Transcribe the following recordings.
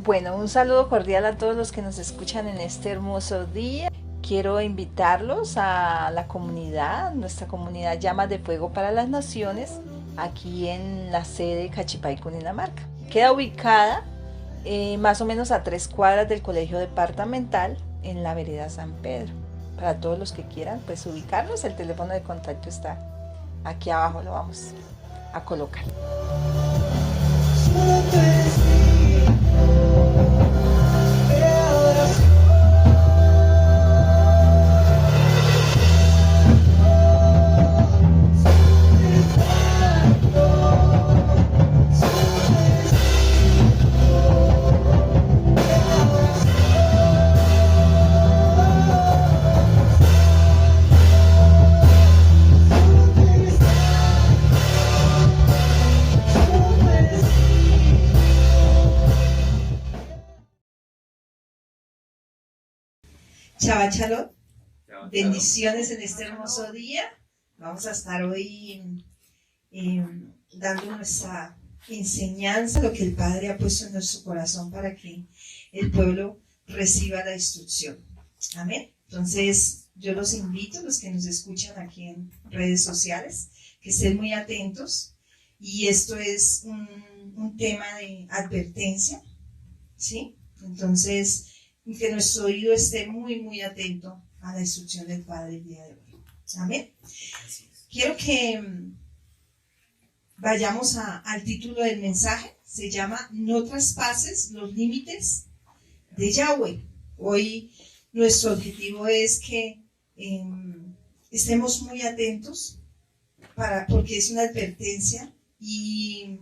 Bueno, un saludo cordial a todos los que nos escuchan en este hermoso día. Quiero invitarlos a la comunidad, nuestra comunidad Llamas de Fuego para las Naciones, aquí en la sede Cachipay, Cundinamarca. Queda ubicada más o menos a 3 cuadras del colegio departamental en la vereda San Pedro. Para todos los que quieran pues ubicarnos, el teléfono de contacto está aquí abajo, lo vamos a colocar. Chava Chalot, bendiciones en este hermoso día. Vamos a estar hoy dando nuestra enseñanza, lo que el Padre ha puesto en nuestro corazón para que el pueblo reciba la instrucción. Amén. Entonces, yo los invito, los que nos escuchan aquí en redes sociales, que estén muy atentos. Y esto es un tema de advertencia, ¿sí? Entonces, que nuestro oído esté muy atento a la instrucción del Padre el día de hoy. Amén. Quiero que vayamos al título del mensaje. Se llama No traspases los límites de Yahweh. Hoy nuestro objetivo es que estemos muy atentos porque es una advertencia y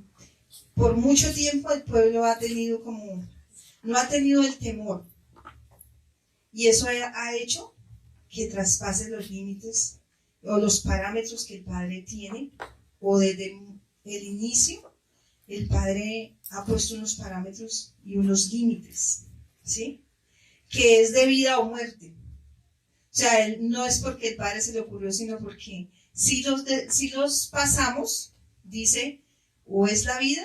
por mucho tiempo el pueblo no ha tenido el temor. Y eso ha hecho que traspase los límites o los parámetros que el Padre tiene, o desde el inicio el Padre ha puesto unos parámetros y unos límites, ¿sí? Que es de vida o muerte. O sea, no es porque el Padre se le ocurrió, sino porque si los pasamos, dice, o es la vida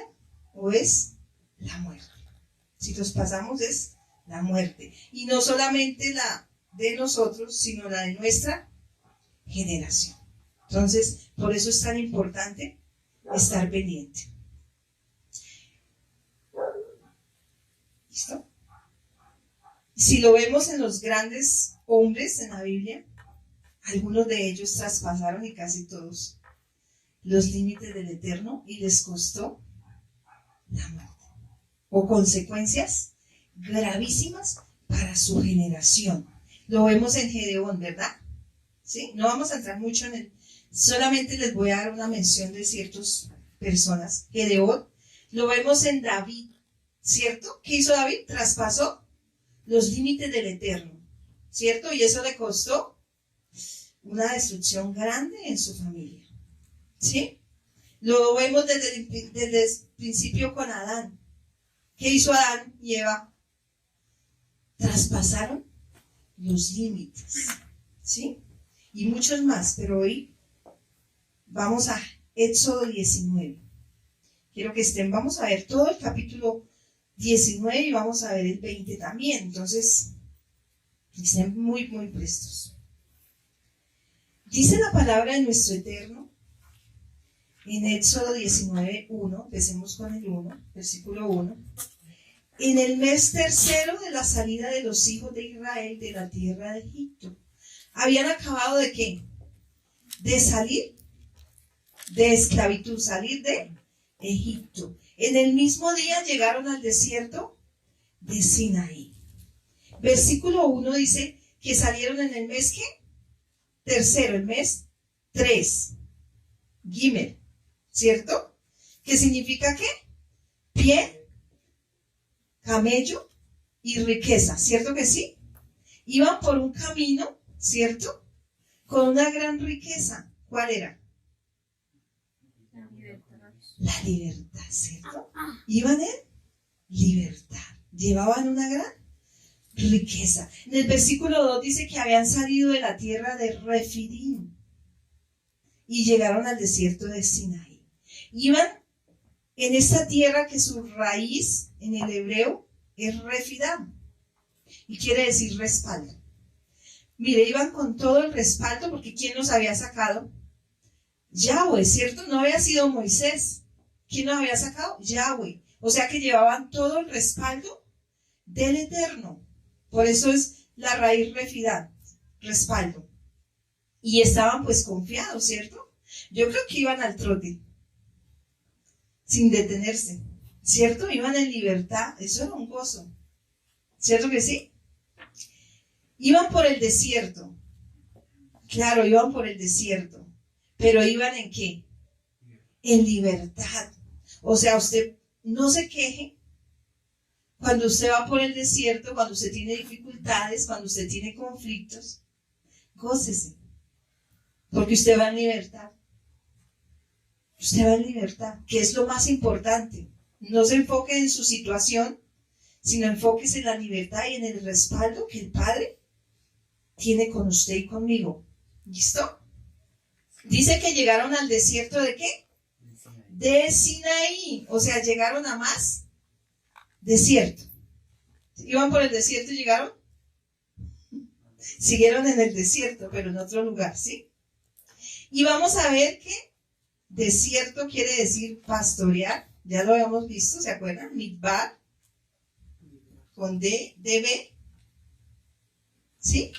o es la muerte. Si los pasamos es la muerte. Y no solamente la de nosotros, sino la de nuestra generación. Entonces, por eso es tan importante estar pendiente. ¿Listo? Si lo vemos en los grandes hombres en la Biblia, algunos de ellos traspasaron, y casi todos, los límites del Eterno y les costó la muerte o consecuencias gravísimas para su generación. Lo vemos en Gedeón, ¿verdad? ¿Sí? No vamos a entrar mucho solamente les voy a dar una mención de ciertas personas. Gedeón, lo vemos en David, ¿cierto? ¿Qué hizo David? Traspasó los límites del Eterno, ¿cierto? Y eso le costó una destrucción grande en su familia, ¿sí? Lo vemos desde el principio con Adán. ¿Qué hizo Adán y Eva? Traspasaron los límites, ¿sí? Y muchos más, pero hoy vamos a Éxodo 19. Quiero que vamos a ver todo el capítulo 19 y vamos a ver el 20 también. Entonces, estén muy prestos. Dice la palabra de nuestro Eterno en Éxodo 19, 1, empecemos con el 1, versículo 1. En el mes tercero de la salida de los hijos de Israel de la tierra de Egipto. ¿Habían acabado de qué? De salir de esclavitud, salir de Egipto. En el mismo día llegaron al desierto de Sinaí. Versículo 1 dice que salieron en el mes ¿qué? Tercero, el mes 3. Gimel, ¿cierto? ¿Qué significa qué? Pie, camello y riqueza, ¿cierto que sí? Iban por un camino, ¿cierto? Con una gran riqueza. ¿Cuál era? La libertad, ¿cierto? Iban en libertad. Llevaban una gran riqueza. En el versículo 2 dice que habían salido de la tierra de Refidim y llegaron al desierto de Sinaí. Iban en esta tierra que su raíz en el hebreo es refidam y quiere decir respaldo. Mire, iban con todo el respaldo porque ¿quién los había sacado? Yahweh, ¿cierto? No había sido Moisés. ¿Quién los había sacado? Yahweh. O sea que llevaban todo el respaldo del Eterno. Por eso es la raíz refidam, respaldo. Y estaban pues confiados, ¿cierto? Yo creo que iban al trote, sin detenerse, ¿cierto? Iban en libertad, eso era un gozo, ¿cierto que sí? Iban por el desierto, claro, iban por el desierto, pero iban ¿en qué? En libertad. O sea, usted no se queje cuando usted va por el desierto, cuando usted tiene dificultades, cuando usted tiene conflictos, gócese, porque usted va en libertad. Usted va en libertad, que es lo más importante. No se enfoque en su situación, sino enfóquese en la libertad y en el respaldo que el Padre tiene con usted y conmigo. ¿Listo? Dice que llegaron al desierto ¿de qué? De Sinaí. O sea, llegaron a más desierto. Iban por el desierto y llegaron. Siguieron en el desierto, pero en otro lugar, ¿sí? Y vamos a ver que desierto quiere decir pastorear. Ya lo habíamos visto, ¿se acuerdan? Midbar. Con D, DB. ¿Sí?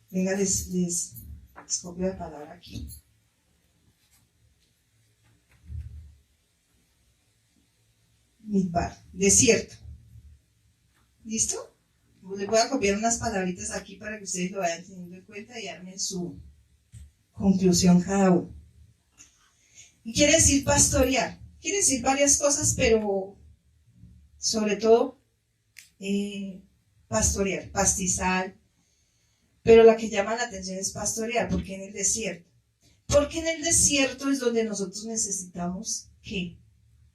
Venga, les copio la palabra aquí. Midbar, desierto. ¿Listo? Les voy a copiar unas palabritas aquí para que ustedes lo vayan teniendo en cuenta y armen su conclusión cada uno. Y quiere decir pastorear. Quiere decir varias cosas, pero sobre todo pastorear, pastizal. Pero la que llama la atención es pastorear. ¿Por qué en el desierto? Porque en el desierto es donde nosotros necesitamos ¿qué?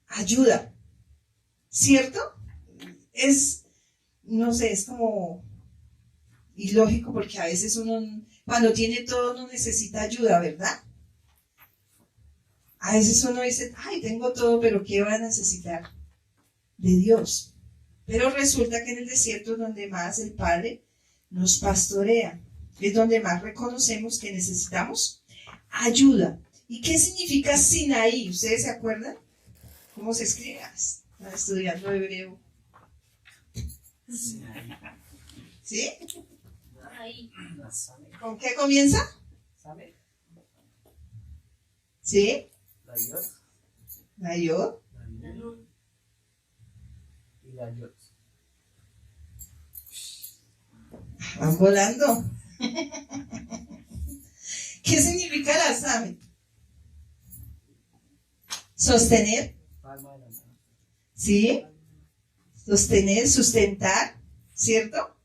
Ayuda. ¿Cierto? No sé, es como ilógico porque a veces uno, cuando tiene todo, no necesita ayuda, ¿verdad? A veces uno dice, ay, tengo todo, pero ¿qué va a necesitar? De Dios. Pero resulta que en el desierto es donde más el Padre nos pastorea. Es donde más reconocemos que necesitamos ayuda. ¿Y qué significa Sinaí? ¿Ustedes se acuerdan? ¿Cómo se escribe? Están estudiando hebreo. ¿Sí? ¿Con qué comienza? ¿Sí? La Yod. Y la Yod. Van volando. ¿Qué significa la Samet? Sostener. ¿Sí? Sostener, sustentar, ¿cierto?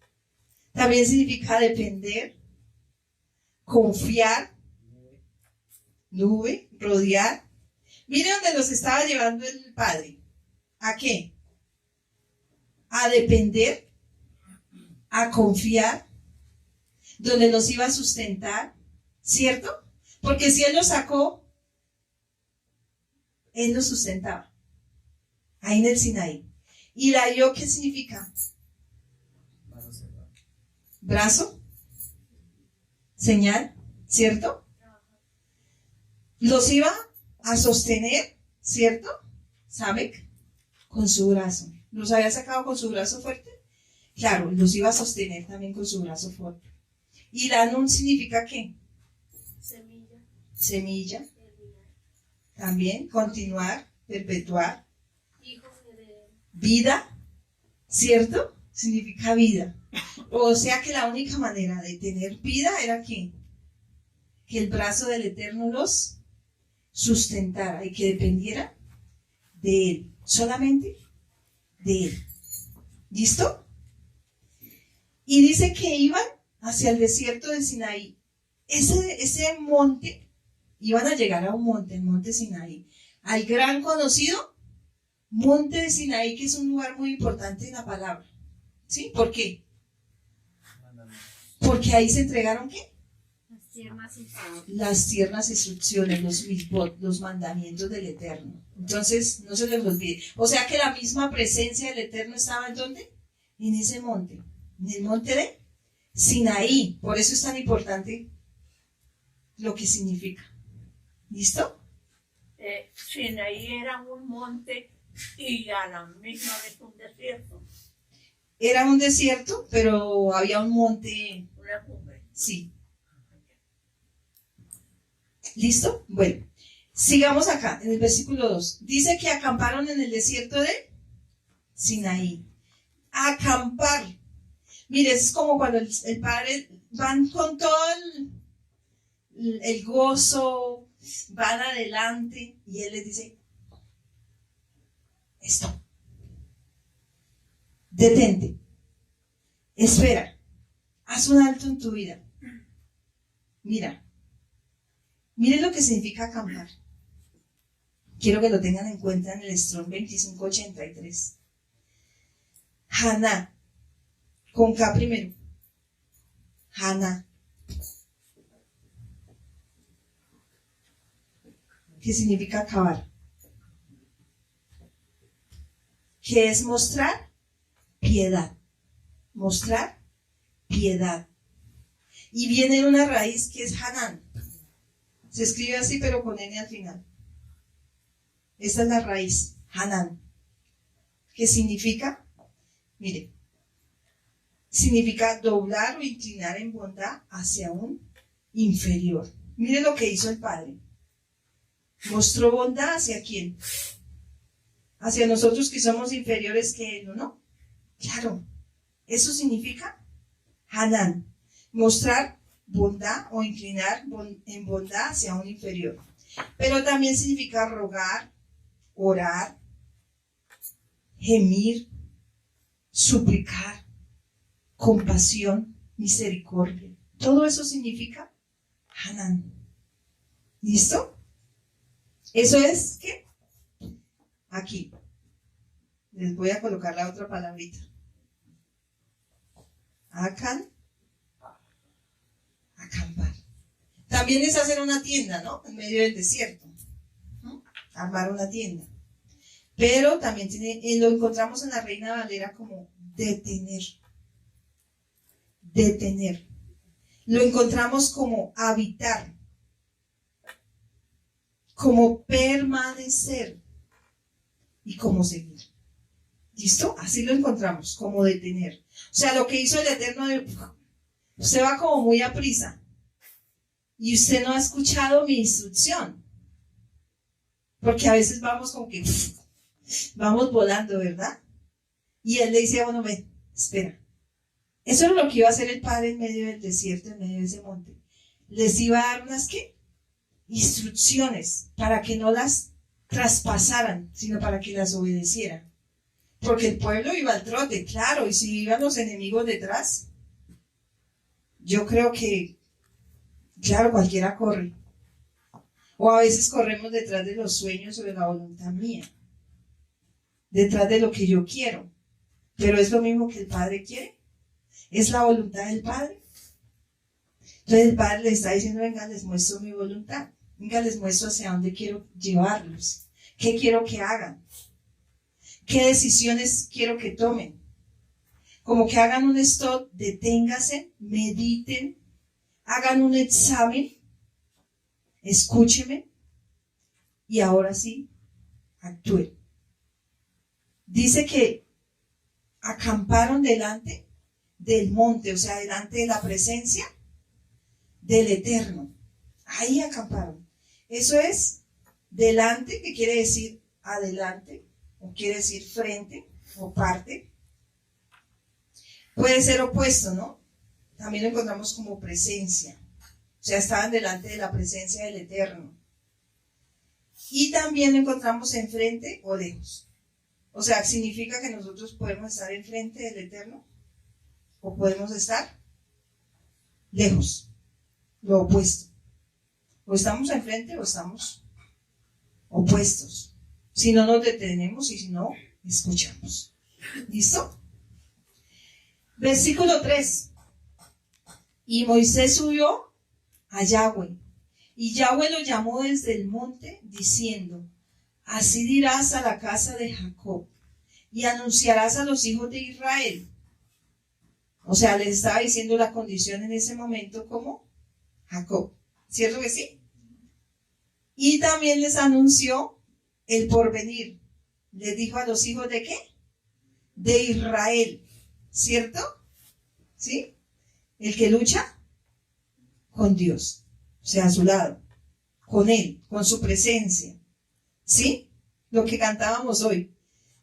También significa depender, confiar, nube, rodear. Mire dónde los estaba llevando el Padre. ¿A qué? A depender, a confiar, donde los iba a sustentar, ¿cierto? Porque si Él los sacó, Él los sustentaba. Ahí en el Sinaí. ¿Y la Yod qué significa? Brazo, señal, ¿cierto? Los iba a sostener, ¿cierto? Samek, con su brazo. ¿Los había sacado con su brazo fuerte? Claro, los iba a sostener también con su brazo fuerte. ¿Y la Nun significa qué? Semilla. Semilla. También, continuar, perpetuar. Hijo de Vida, ¿cierto? Significa vida. O sea que la única manera de tener vida era que el brazo del Eterno los sustentara y que dependiera de Él, solamente de Él. ¿Listo? Y dice que iban hacia el desierto de Sinaí. Ese monte, iban a llegar a un monte, el monte Sinaí, al gran conocido monte de Sinaí, que es un lugar muy importante en la palabra. ¿Sí? ¿Por qué? Porque ahí se entregaron ¿qué? tiernas instrucciones. Las tiernas instrucciones, los mitzvot, los mandamientos del Eterno. Entonces, no se les olvide. O sea que la misma presencia del Eterno estaba ¿en dónde? En ese monte, en el monte de Sinaí. Por eso es tan importante lo que significa. ¿Listo? Sinaí era un monte y a la misma vez un desierto, Era un desierto, pero había un monte. una cumbre. Sí. ¿Listo? Bueno, sigamos acá, en el versículo 2. Dice que acamparon en el desierto de Sinaí. Acampar. Mire, es como cuando el padre van con todo el gozo, van adelante y él les dice, stop, detente, espera, haz un alto en tu vida. Mire lo que significa acampar. Quiero que lo tengan en cuenta en el Strong 2583. Haná, con K primero. Haná. ¿Qué significa acabar? ¿Qué es mostrar? Piedad. Mostrar piedad. Y viene una raíz que es Hanán. Se escribe así, pero con N al final. Esta es la raíz, Hanán. ¿Qué significa? Mire, significa doblar o inclinar en bondad hacia un inferior. Mire lo que hizo el Padre. Mostró bondad hacia quién. Hacia nosotros que somos inferiores que Él, ¿no? Claro, eso significa Hanán. Mostrar bondad o inclinar en bondad hacia un inferior. Pero también significa rogar, orar, gemir, suplicar, compasión, misericordia. Todo eso significa Hanán. ¿Listo? Eso es, ¿qué? Aquí. Les voy a colocar la otra palabrita. Acampar. También es hacer una tienda, ¿no? En medio del desierto. Armar una tienda. Pero también lo encontramos en la Reina Valera como detener. Detener. Lo encontramos como habitar. Como permanecer. Y como seguir. ¿Listo? Así lo encontramos, como detener. O sea, lo que hizo el Eterno, usted va como muy a prisa. Y usted no ha escuchado mi instrucción. Porque a veces vamos como que vamos volando, ¿verdad? Y él le dice, bueno, ven, espera. Eso es lo que iba a hacer el Padre en medio del desierto, en medio de ese monte. Les iba a dar unas, ¿qué? Instrucciones para que no las traspasaran, sino para que las obedecieran. Porque el pueblo iba al trote, claro, y si iban los enemigos detrás, yo creo que, claro, cualquiera corre. O a veces corremos detrás de los sueños o de la voluntad mía, detrás de lo que yo quiero. Pero es lo mismo que el Padre quiere, es la voluntad del Padre. Entonces el Padre le está diciendo, venga, les muestro mi voluntad, venga, les muestro hacia dónde quiero llevarlos, qué quiero que hagan, qué decisiones quiero que tomen. Como que hagan un stop, deténganse, mediten, hagan un examen, escúcheme y ahora sí, actúen. Dice que acamparon delante del monte, o sea, delante de la presencia del Eterno. Ahí acamparon. Eso es delante, que quiere decir adelante, o quiere decir frente, o parte. Puede ser opuesto, ¿no? También lo encontramos como presencia. O sea, estaban delante de la presencia del Eterno. Y también lo encontramos enfrente o lejos. O sea, significa que nosotros podemos estar enfrente del Eterno o podemos estar lejos. Lo opuesto. O estamos enfrente o estamos opuestos. Si no nos detenemos y si no, escuchamos. ¿Listo? Versículo 3. Y Moisés subió a Yahweh. Y Yahweh lo llamó desde el monte, diciendo: así dirás a la casa de Jacob, y anunciarás a los hijos de Israel. O sea, les estaba diciendo la condición en ese momento como Jacob. ¿Cierto que sí? Y también les anunció el porvenir. Les dijo a los hijos de ¿qué? De Israel. ¿Cierto? ¿Sí? El que lucha con Dios. O sea, a su lado. Con Él. Con su presencia. ¿Sí? Lo que cantábamos hoy.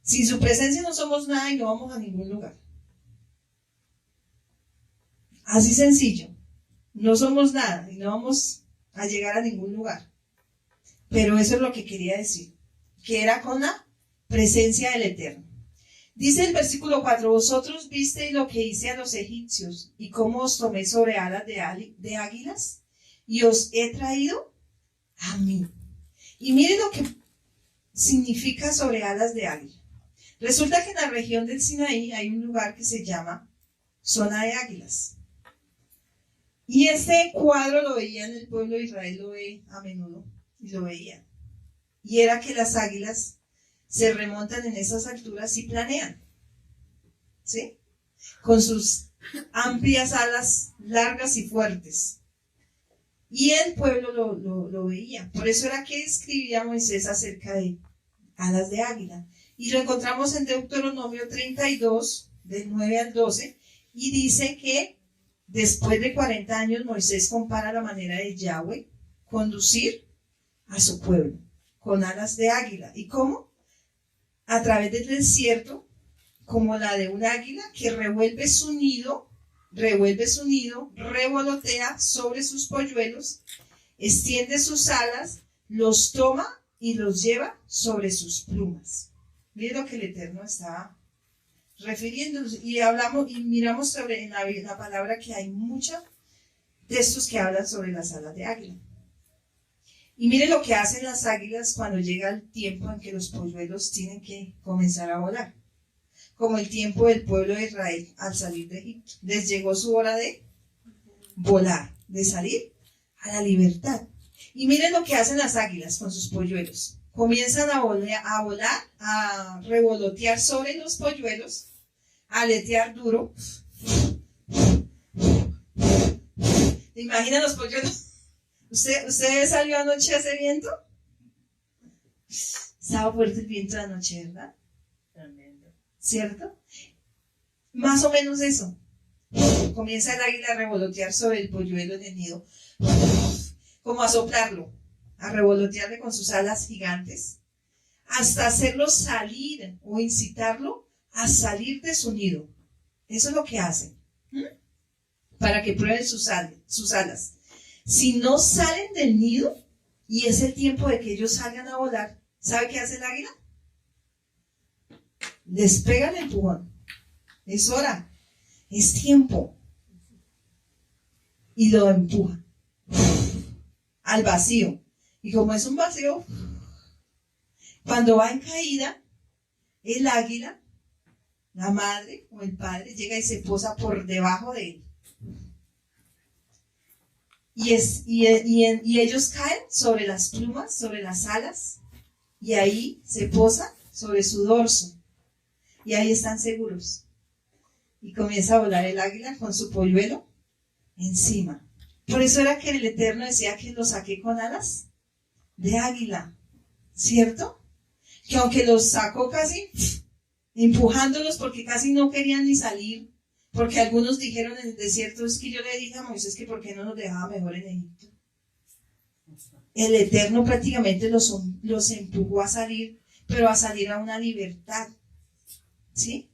Sin su presencia no somos nada y no vamos a ningún lugar. Así sencillo. No somos nada y no vamos a llegar a ningún lugar. Pero eso es lo que quería decir. Que era con la presencia del Eterno. Dice el versículo 4: vosotros visteis lo que hice a los egipcios y cómo os tomé sobre alas de águilas y os he traído a mí. Y miren lo que significa sobre alas de águila. Resulta que en la región del Sinaí hay un lugar que se llama zona de águilas. Y este cuadro lo veían el pueblo de Israel, lo ve a menudo, y lo veían. Y era que las águilas se remontan en esas alturas y planean, ¿sí? Con sus amplias alas largas y fuertes. Y el pueblo lo veía. Por eso era que escribía Moisés acerca de alas de águila. Y lo encontramos en Deuteronomio 32, del 9 al 12, y dice que después de 40 años Moisés compara la manera de Yahweh conducir a su pueblo con alas de águila. ¿Y cómo? A través del desierto, como la de un águila que revuelve su nido, revolotea sobre sus polluelos, extiende sus alas, los toma y los lleva sobre sus plumas. Miren lo que el Eterno estaba refiriéndonos, y hablamos y miramos sobre en la palabra que hay muchos textos que hablan sobre las alas de águila. Y miren lo que hacen las águilas cuando llega el tiempo en que los polluelos tienen que comenzar a volar, como el tiempo del pueblo de Israel al salir de Egipto. Les llegó su hora de volar, de salir a la libertad. Y miren lo que hacen las águilas con sus polluelos. Comienzan a volar, a revolotear sobre los polluelos, a aletear duro. ¿Te imaginan los polluelos? ¿Usted salió anoche a ese viento? Estaba fuerte el viento de anoche, ¿verdad? Tremendo. ¿Cierto? Más o menos eso. Comienza el águila a revolotear sobre el polluelo en el nido, como a soplarlo, a revolotearle con sus alas gigantes, hasta hacerlo salir o incitarlo a salir de su nido. Eso es lo que hacen, para que prueben sus alas. Si no salen del nido y es el tiempo de que ellos salgan a volar, ¿sabe qué hace el águila? Les pega el empujón. Es hora, es tiempo. Y lo empuja al vacío. Y como es un vacío, cuando va en caída, el águila, la madre o el padre, llega y se posa por debajo de él. Y ellos caen sobre las plumas, sobre las alas, y ahí se posa sobre su dorso. Y ahí están seguros. Y comienza a volar el águila con su polluelo encima. Por eso era que el Eterno decía que lo saqué con alas de águila, ¿cierto? Que aunque los sacó casi empujándolos porque casi no querían ni salir, porque algunos dijeron en el desierto, es que yo le dije a Moisés que por qué no nos dejaba mejor en Egipto. El Eterno prácticamente los empujó a salir, pero a salir a una libertad, ¿sí?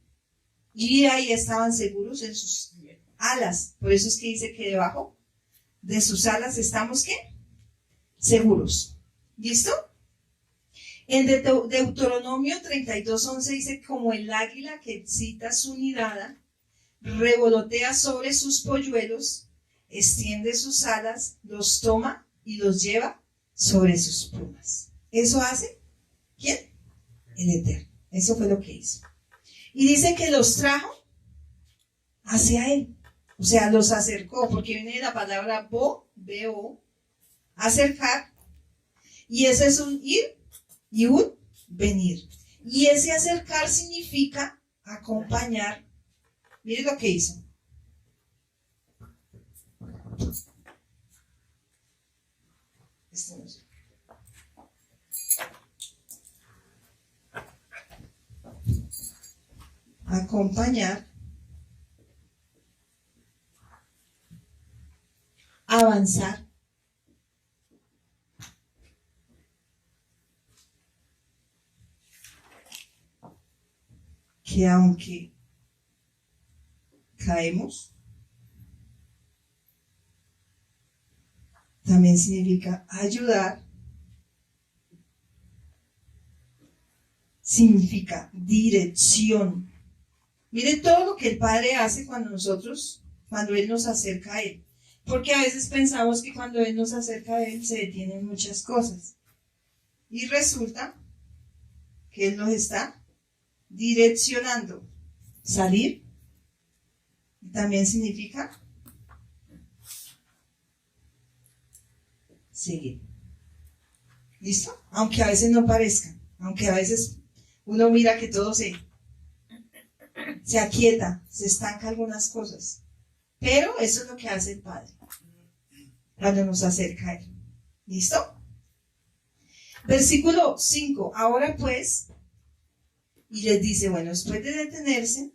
Y ahí estaban seguros en sus alas. Por eso es que dice que debajo de sus alas estamos, ¿qué? Seguros. ¿Listo? En Deuteronomio 32:11 dice, como el águila que excita su nidada, revolotea sobre sus polluelos, extiende sus alas, los toma y los lleva sobre sus plumas. ¿Eso hace? ¿Quién? El Eterno. Eso fue lo que hizo. Y dice que los trajo hacia él. O sea, los acercó, porque viene de la palabra bo, acercar, y ese es un ir y un venir. Y ese acercar significa acompañar. Mire lo que hizo. Acompañar, avanzar, que aunque caemos, también significa ayudar, significa dirección. Mire todo lo que el Padre hace cuando Él nos acerca a Él. Porque a veces pensamos que cuando Él nos acerca a Él se detienen muchas cosas. Y resulta que Él nos está direccionando. Salir también significa seguir. ¿Listo? Aunque a veces no parezca, aunque a veces uno mira que todo se aquieta, se estanca algunas cosas. Pero eso es lo que hace el Padre cuando nos acerca a Él. ¿Listo? Versículo 5. Ahora pues, y les dice, bueno, después de detenerse,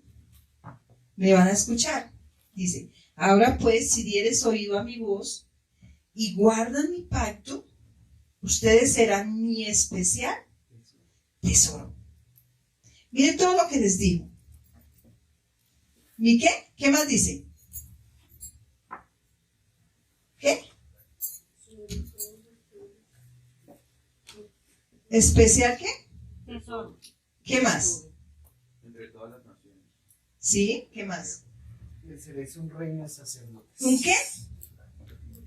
me van a escuchar. Dice, ahora pues, si dieres oído a mi voz y guardan mi pacto, ustedes serán mi especial tesoro. Miren todo lo que les digo. ¿Mi qué? ¿Qué más dice? ¿Qué? ¿Especial qué? Tesoro. ¿Qué más? Entre todas las naciones. ¿Sí? ¿Qué más? Le seréis un reino de sacerdotes. ¿Un qué?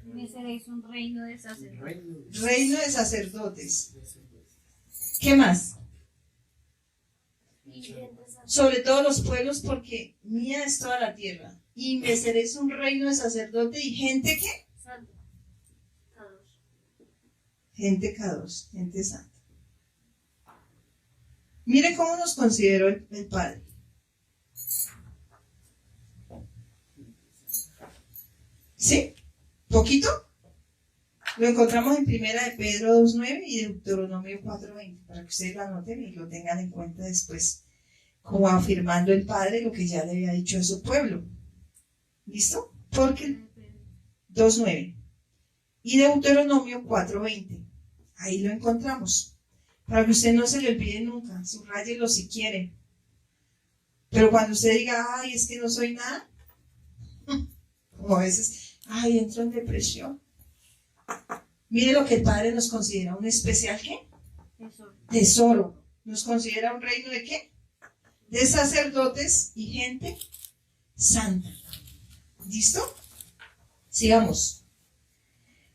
Me seréis un reino de sacerdotes. Reino de sacerdotes. ¿Qué más? Y gente santa. Sobre todos los pueblos, porque mía es toda la tierra. Y me seréis un reino de sacerdote y gente ¿qué? Santa. Todos. Gente K2, gente santa. Mire cómo nos consideró el Padre. ¿Sí? ¿Poquito? Lo encontramos en Primera de Pedro 2.9 y Deuteronomio 4.20, para que ustedes lo anoten y lo tengan en cuenta después, como afirmando el Padre lo que ya le había dicho a su pueblo. ¿Listo? Porque 2.9 y Deuteronomio 4.20, ahí lo encontramos. Para que usted no se le olvide nunca, subráyelo si quiere. Pero cuando usted diga, ay, es que no soy nada, o a veces, ay, entro en depresión. Mire lo que el Padre nos considera, un especial ¿qué? Tesoro. Tesoro. Nos considera un reino de ¿qué? De sacerdotes y gente santa. ¿Listo? Sigamos.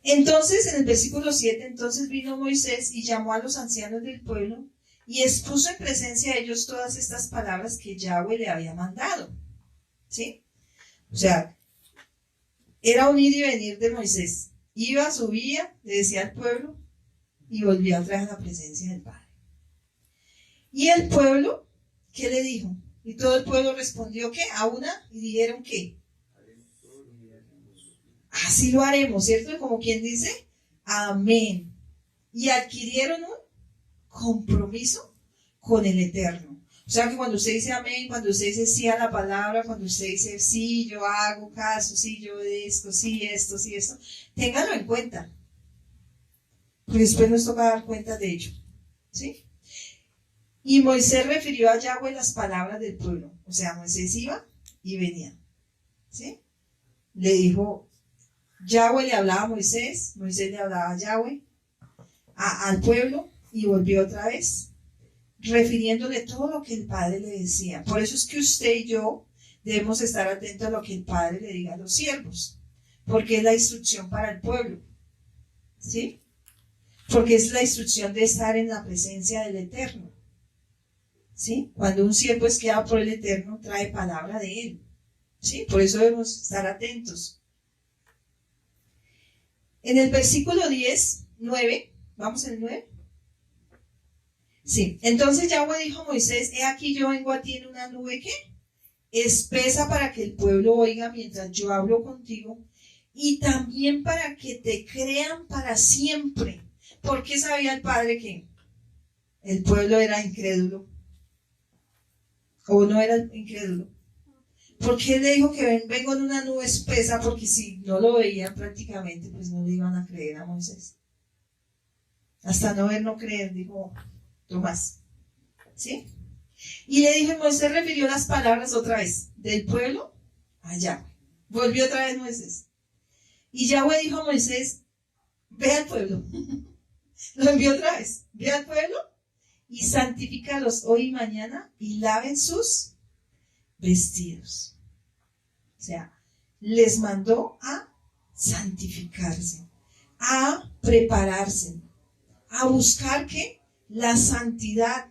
Entonces, en el versículo 7, entonces vino Moisés y llamó a los ancianos del pueblo y expuso en presencia de ellos todas estas palabras que Yahweh le había mandado. ¿Sí? O sea, era un ir y venir de Moisés. Iba, subía, le decía al pueblo y volvía otra vez a la presencia del Padre. Y el pueblo, ¿qué le dijo? Y todo el pueblo respondió ¿qué? A una y dijeron ¿qué? Así lo haremos, ¿cierto? Como quien dice, amén. Y adquirieron un compromiso con el Eterno. O sea que cuando usted dice amén, cuando usted dice sí a la palabra, cuando usted dice sí, yo hago caso, sí, yo esto, sí, esto, téngalo en cuenta. Porque después nos toca dar cuenta de ello. ¿Sí? Y Moisés refirió a Yahweh las palabras del pueblo. O sea, Moisés iba y venía. ¿Sí? Le dijo, Yahweh le hablaba a Moisés, Moisés le hablaba a Yahweh, al pueblo, y volvió otra vez, refiriéndole todo lo que el Padre le decía. Por eso es que usted y yo debemos estar atentos a lo que el Padre le diga a los siervos, porque es la instrucción para el pueblo, ¿sí? Porque es la instrucción de estar en la presencia del Eterno, ¿sí? Cuando un siervo es guiado por el Eterno, trae palabra de él, ¿Sí? Por eso debemos estar atentos. En el versículo 10, 9, ¿vamos en el 9? Sí, entonces Yahweh dijo a Moisés, he aquí yo vengo a ti en una nube que espesa para que el pueblo oiga mientras yo hablo contigo y también para que te crean para siempre. ¿Por qué sabía el Padre que el pueblo era incrédulo? ¿O no era incrédulo? ¿Por qué le dijo que vengo en una nube espesa? Porque si no lo veían prácticamente, pues no le iban a creer a Moisés. Hasta no ver, no creer, dijo Tomás. ¿Sí? Y le dijo, Moisés refirió las palabras otra vez, del pueblo a Yahweh. Volvió otra vez Moisés. Y Yahweh dijo a Moisés, ve al pueblo. Lo envió otra vez. Ve al pueblo y santifícalos hoy y mañana y laven sus vestidos. O sea, les mandó a santificarse, a prepararse, a buscar ¿qué? La santidad.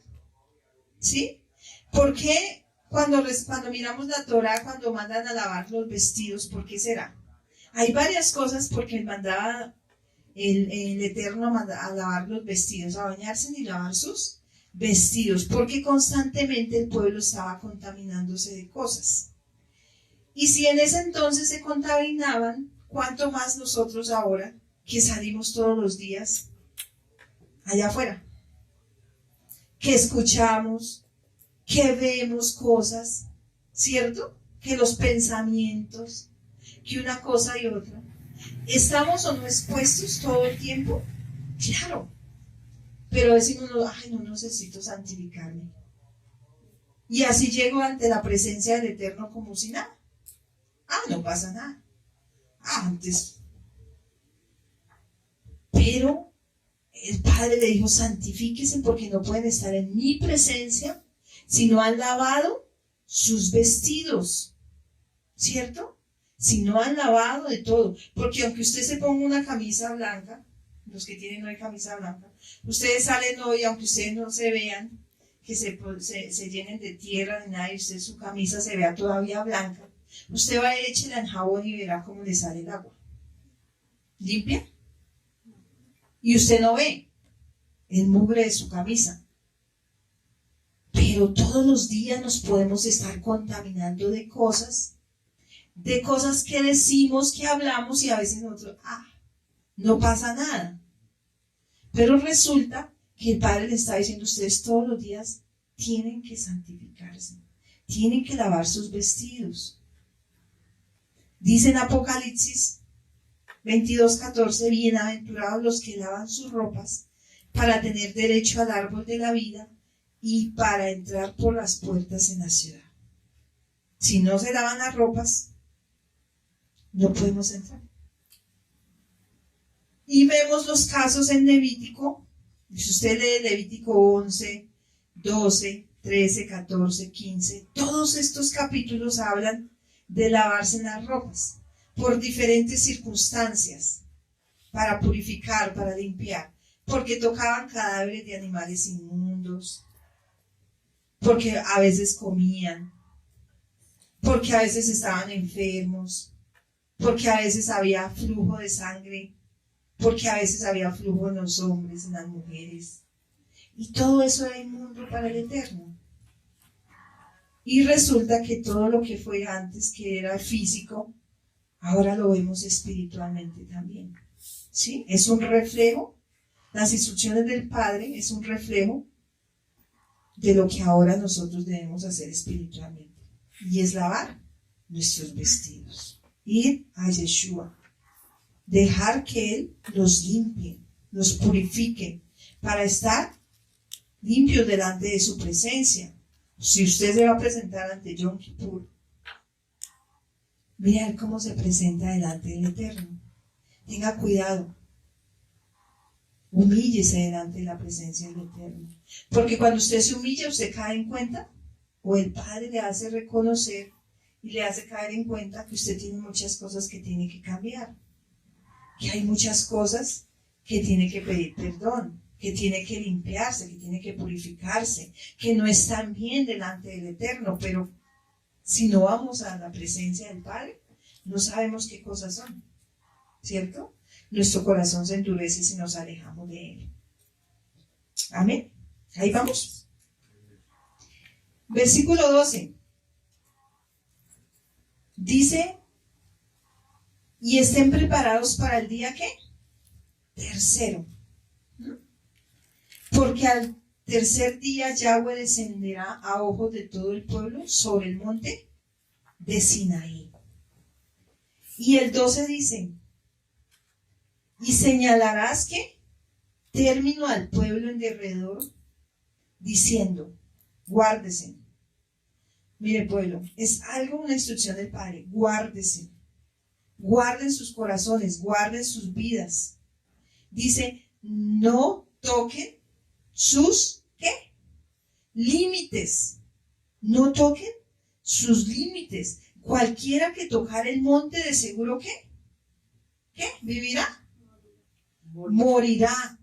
¿Sí? Porque cuando miramos la Torah, cuando mandan a lavar los vestidos, ¿por qué será? Hay varias cosas porque mandaba el Eterno a lavar los vestidos, a bañarse y lavar sus vestidos, porque constantemente el pueblo estaba contaminándose de cosas. Y si en ese entonces se contaminaban, ¿cuánto más nosotros ahora que salimos todos los días allá afuera? Que escuchamos, que vemos cosas, ¿cierto? Que los pensamientos, que una cosa y otra. ¿Estamos o no expuestos todo el tiempo? Claro. Pero decimos, ay, no necesito santificarme. Y así llego ante la presencia del Eterno como si nada. Ah, no pasa nada. Ah, antes. Pero el Padre le dijo, santifíquense porque no pueden estar en mi presencia si no han lavado sus vestidos. ¿Cierto? Si no han lavado de todo. Porque aunque usted se ponga una camisa blanca, los que tienen hoy camisa blanca, ustedes salen hoy, aunque ustedes no se vean, que se llenen de tierra ni nada, y usted su camisa se vea todavía blanca, usted va a échela en jabón y verá cómo le sale el agua. ¿Limpia? Y usted no ve el mugre de su camisa. Pero todos los días nos podemos estar contaminando de cosas que decimos, que hablamos y a veces nosotros, no pasa nada. Pero resulta que el Padre le está diciendo, ustedes todos los días tienen que santificarse, tienen que lavar sus vestidos. Dice en Apocalipsis 22:14, bienaventurados los que lavan sus ropas para tener derecho al árbol de la vida y para entrar por las puertas en la ciudad. Si no se lavan las ropas, no podemos entrar. Y vemos los casos en Levítico. Si usted lee Levítico 11, 12, 13, 14, 15, todos estos capítulos hablan de lavarse las ropas por diferentes circunstancias, para purificar, para limpiar, porque tocaban cadáveres de animales inmundos, porque a veces comían, porque a veces estaban enfermos, porque a veces había flujo de sangre, porque a veces había flujo en los hombres, en las mujeres, y todo eso era inmundo para el Eterno. Y resulta que todo lo que fue antes, que era físico, ahora lo vemos espiritualmente también. ¿Sí? Es un reflejo, las instrucciones del Padre es un reflejo de lo que ahora nosotros debemos hacer espiritualmente. Y es lavar nuestros vestidos. Ir a Yeshua. Dejar que Él los limpie, los purifique, para estar limpios delante de su presencia. Si usted se va a presentar ante Yom Kippur, mira cómo se presenta delante del Eterno. Tenga cuidado. Humíllese delante de la presencia del Eterno. Porque cuando usted se humilla, usted cae en cuenta, o el Padre le hace reconocer y le hace caer en cuenta que usted tiene muchas cosas que tiene que cambiar. Que hay muchas cosas que tiene que pedir perdón, que tiene que limpiarse, que tiene que purificarse, que no están bien delante del Eterno, pero Si no vamos a la presencia del Padre, no sabemos qué cosas son, ¿cierto? Nuestro corazón se endurece si nos alejamos de Él. Amén. Ahí vamos. Versículo 12. Dice, y estén preparados para el día, ¿qué? Tercero. Porque al tercer día Yahweh descenderá a ojos de todo el pueblo sobre el monte de Sinaí. Y el 12 dice, y señalarás que término al pueblo en derredor, diciendo, guárdese. Mire, pueblo, es algo, una instrucción del Padre, guárdese. Guarden sus corazones, guarden sus vidas. Dice, no toquen sus, ¿qué? Límites. No toquen sus límites. Cualquiera que tocar el monte, de seguro, ¿qué? ¿Qué? ¿Vivirá? Morirá.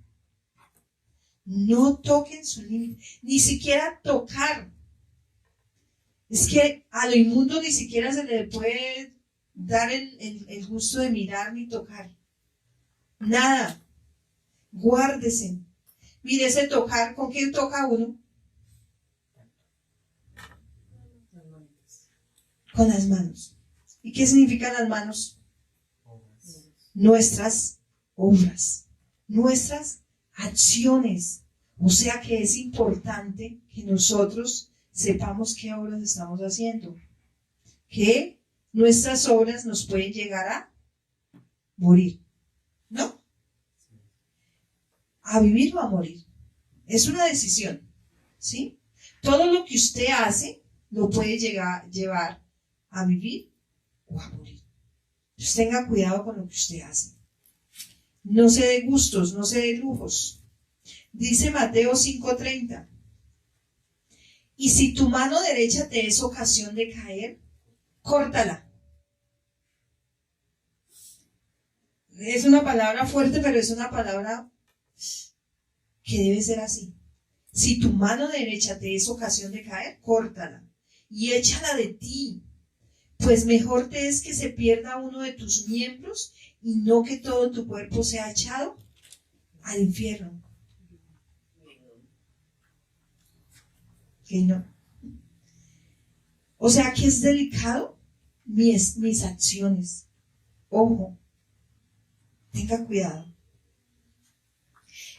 No toquen su límite. Ni siquiera tocar. Es que a lo inmundo ni siquiera se le puede dar el gusto de mirar ni tocar. Nada. Guárdese. Mire, ese tocar, ¿con quién toca uno? Con las manos. ¿Y qué significan las manos? Nuestras obras, nuestras acciones. O sea que es importante que nosotros sepamos qué obras estamos haciendo. Que nuestras obras nos pueden llegar a morir. ¿No? A vivir o a morir. Es una decisión. ¿Sí? Todo lo que usted hace lo puede llevar a vivir o a morir. Entonces tenga cuidado con lo que usted hace. No se dé gustos, no se dé lujos. Dice Mateo 5:30. Y si tu mano derecha te es ocasión de caer, córtala. Es una palabra fuerte, pero es una palabra que debe ser así. Si tu mano derecha te es ocasión de caer, córtala y échala de ti. Pues mejor te es que se pierda uno de tus miembros y no que todo tu cuerpo sea echado al infierno. ¿Qué no? O sea que es delicado mis acciones. Ojo, tenga cuidado.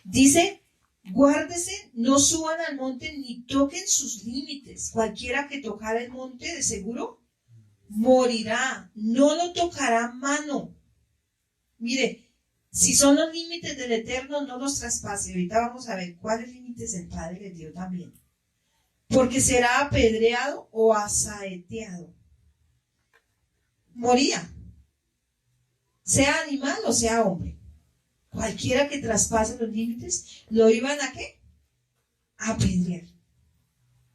Dice, guárdese, no suban al monte ni toquen sus límites. Cualquiera que tocara el monte, de seguro morirá, no lo tocará mano. Mire, si son los límites del Eterno, no los traspase. Ahorita vamos a ver cuáles límites el Padre les dio también. Porque será apedreado o asaeteado. Moría. Sea animal o sea hombre. Cualquiera que traspase los límites, lo iban a ¿qué? A apedrear.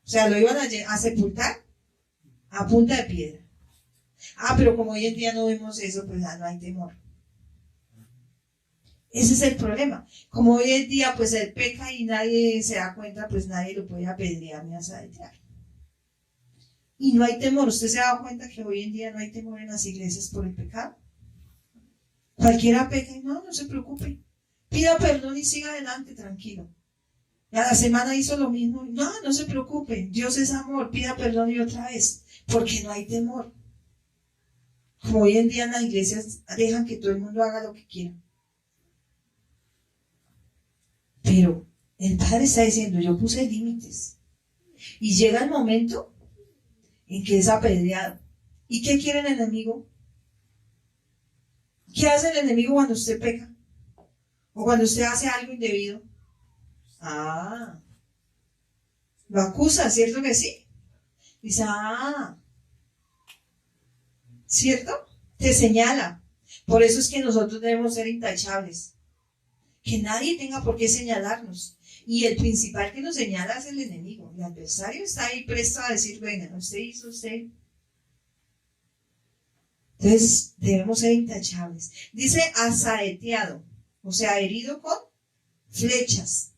O sea, lo iban a sepultar a punta de piedra. Pero como hoy en día no vemos eso, pues ya no hay temor. Ese es el problema. Como hoy en día, pues él peca y nadie se da cuenta, pues nadie lo puede apedrear ni asaetear. Y no hay temor. ¿Usted se ha dado cuenta que hoy en día no hay temor en las iglesias por el pecado? Cualquiera peca y no se preocupe. Pida perdón y siga adelante, tranquilo. Y a la semana hizo lo mismo. No se preocupe. Dios es amor. Pida perdón y otra vez. Porque no hay temor. Como hoy en día en las iglesias dejan que todo el mundo haga lo que quiera. Pero el Padre está diciendo, yo puse límites. Y llega el momento en que es apedreado. ¿Y qué quiere el enemigo? ¿Qué hace el enemigo cuando usted peca? ¿O cuando usted hace algo indebido? Lo acusa, ¿cierto que sí? Dice, ¿cierto? Te señala. Por eso es que nosotros debemos ser intachables. Que nadie tenga por qué señalarnos. Y el principal que nos señala es el enemigo. El adversario está ahí presto a decir, venga, usted hizo usted. Entonces debemos ser intachables. Dice asaeteado, o sea, herido con flechas.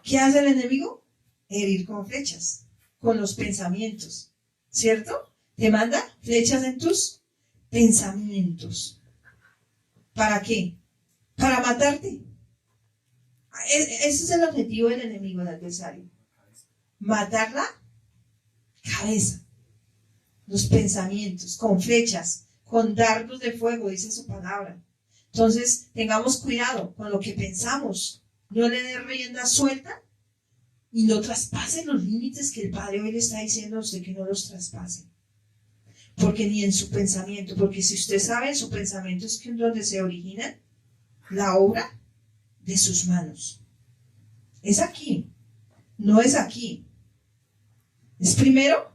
¿Qué hace el enemigo? Herir con flechas, con los pensamientos. ¿cierto? Te manda flechas en tus pensamientos. ¿Para qué? Para matarte. Ese es el objetivo del enemigo, del adversario. Matar la cabeza, los pensamientos, con flechas, con dardos de fuego, dice su palabra. Entonces, tengamos cuidado con lo que pensamos. No le dé rienda suelta y no traspase los límites que el Padre hoy le está diciendo a usted que no los traspase. Porque ni en su pensamiento, porque si usted sabe, en su pensamiento es que donde se origina la obra de sus manos. Es aquí, no es aquí. Es primero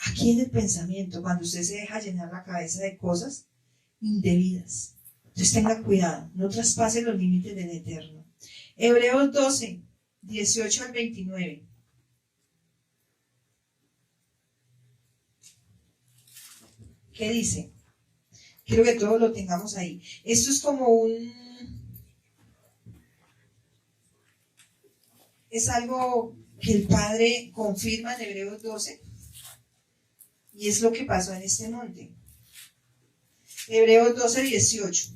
aquí en el pensamiento, cuando usted se deja llenar la cabeza de cosas indebidas. Entonces tenga cuidado, no traspase los límites del Eterno. Hebreos 12, 18 al 29. ¿Qué dice? Quiero que todos lo tengamos ahí. Esto es como es algo que el Padre confirma en Hebreos 12 y es lo que pasó en este monte. Hebreos 12, 18.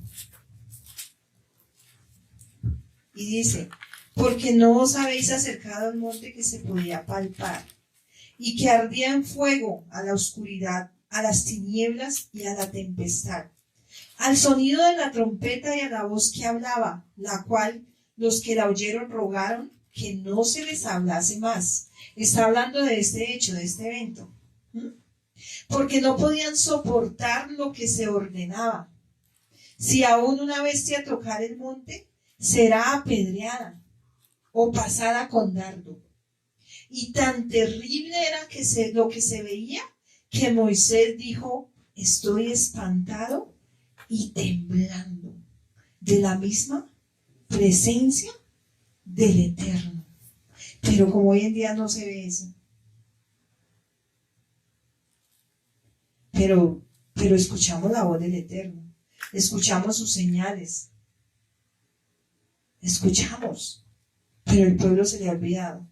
Y dice, porque no os habéis acercado al monte que se podía palpar y que ardía en fuego, a la oscuridad, a las tinieblas y a la tempestad, al sonido de la trompeta y a la voz que hablaba, la cual los que la oyeron rogaron que no se les hablase más. Está hablando de este hecho, de este evento. Porque no podían soportar lo que se ordenaba. Si aún una bestia tocar el monte, será apedreada o pasada con dardo. Y tan terrible era lo que se veía, que Moisés dijo, estoy espantado y temblando de la misma presencia del Eterno. Pero como hoy en día no se ve eso. Pero escuchamos la voz del Eterno. Escuchamos sus señales. Escuchamos. Pero el pueblo se le ha olvidado.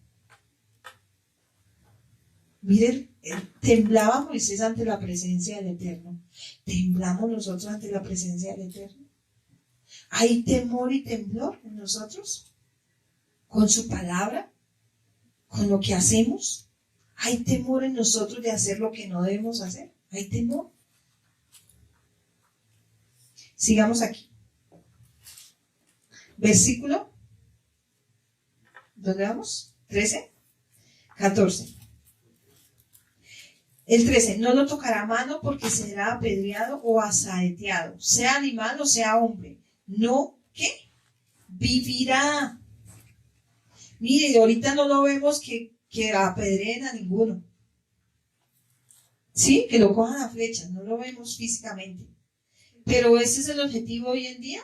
Miren, temblaba Moisés ante la presencia del Eterno. ¿Temblamos nosotros ante la presencia del Eterno? ¿Hay temor y temblor en nosotros? ¿Con su palabra? ¿Con lo que hacemos? ¿Hay temor en nosotros de hacer lo que no debemos hacer? ¿Hay temor? Sigamos aquí. Versículo. ¿Dónde vamos? 13. 14. El 13. No lo tocará mano porque será apedreado o asaeteado, sea animal o sea hombre. No, ¿qué? Vivirá. Mire, ahorita no lo vemos que apedreen a ninguno. Sí, que lo cojan a flechas, no lo vemos físicamente. Pero ese es el objetivo hoy en día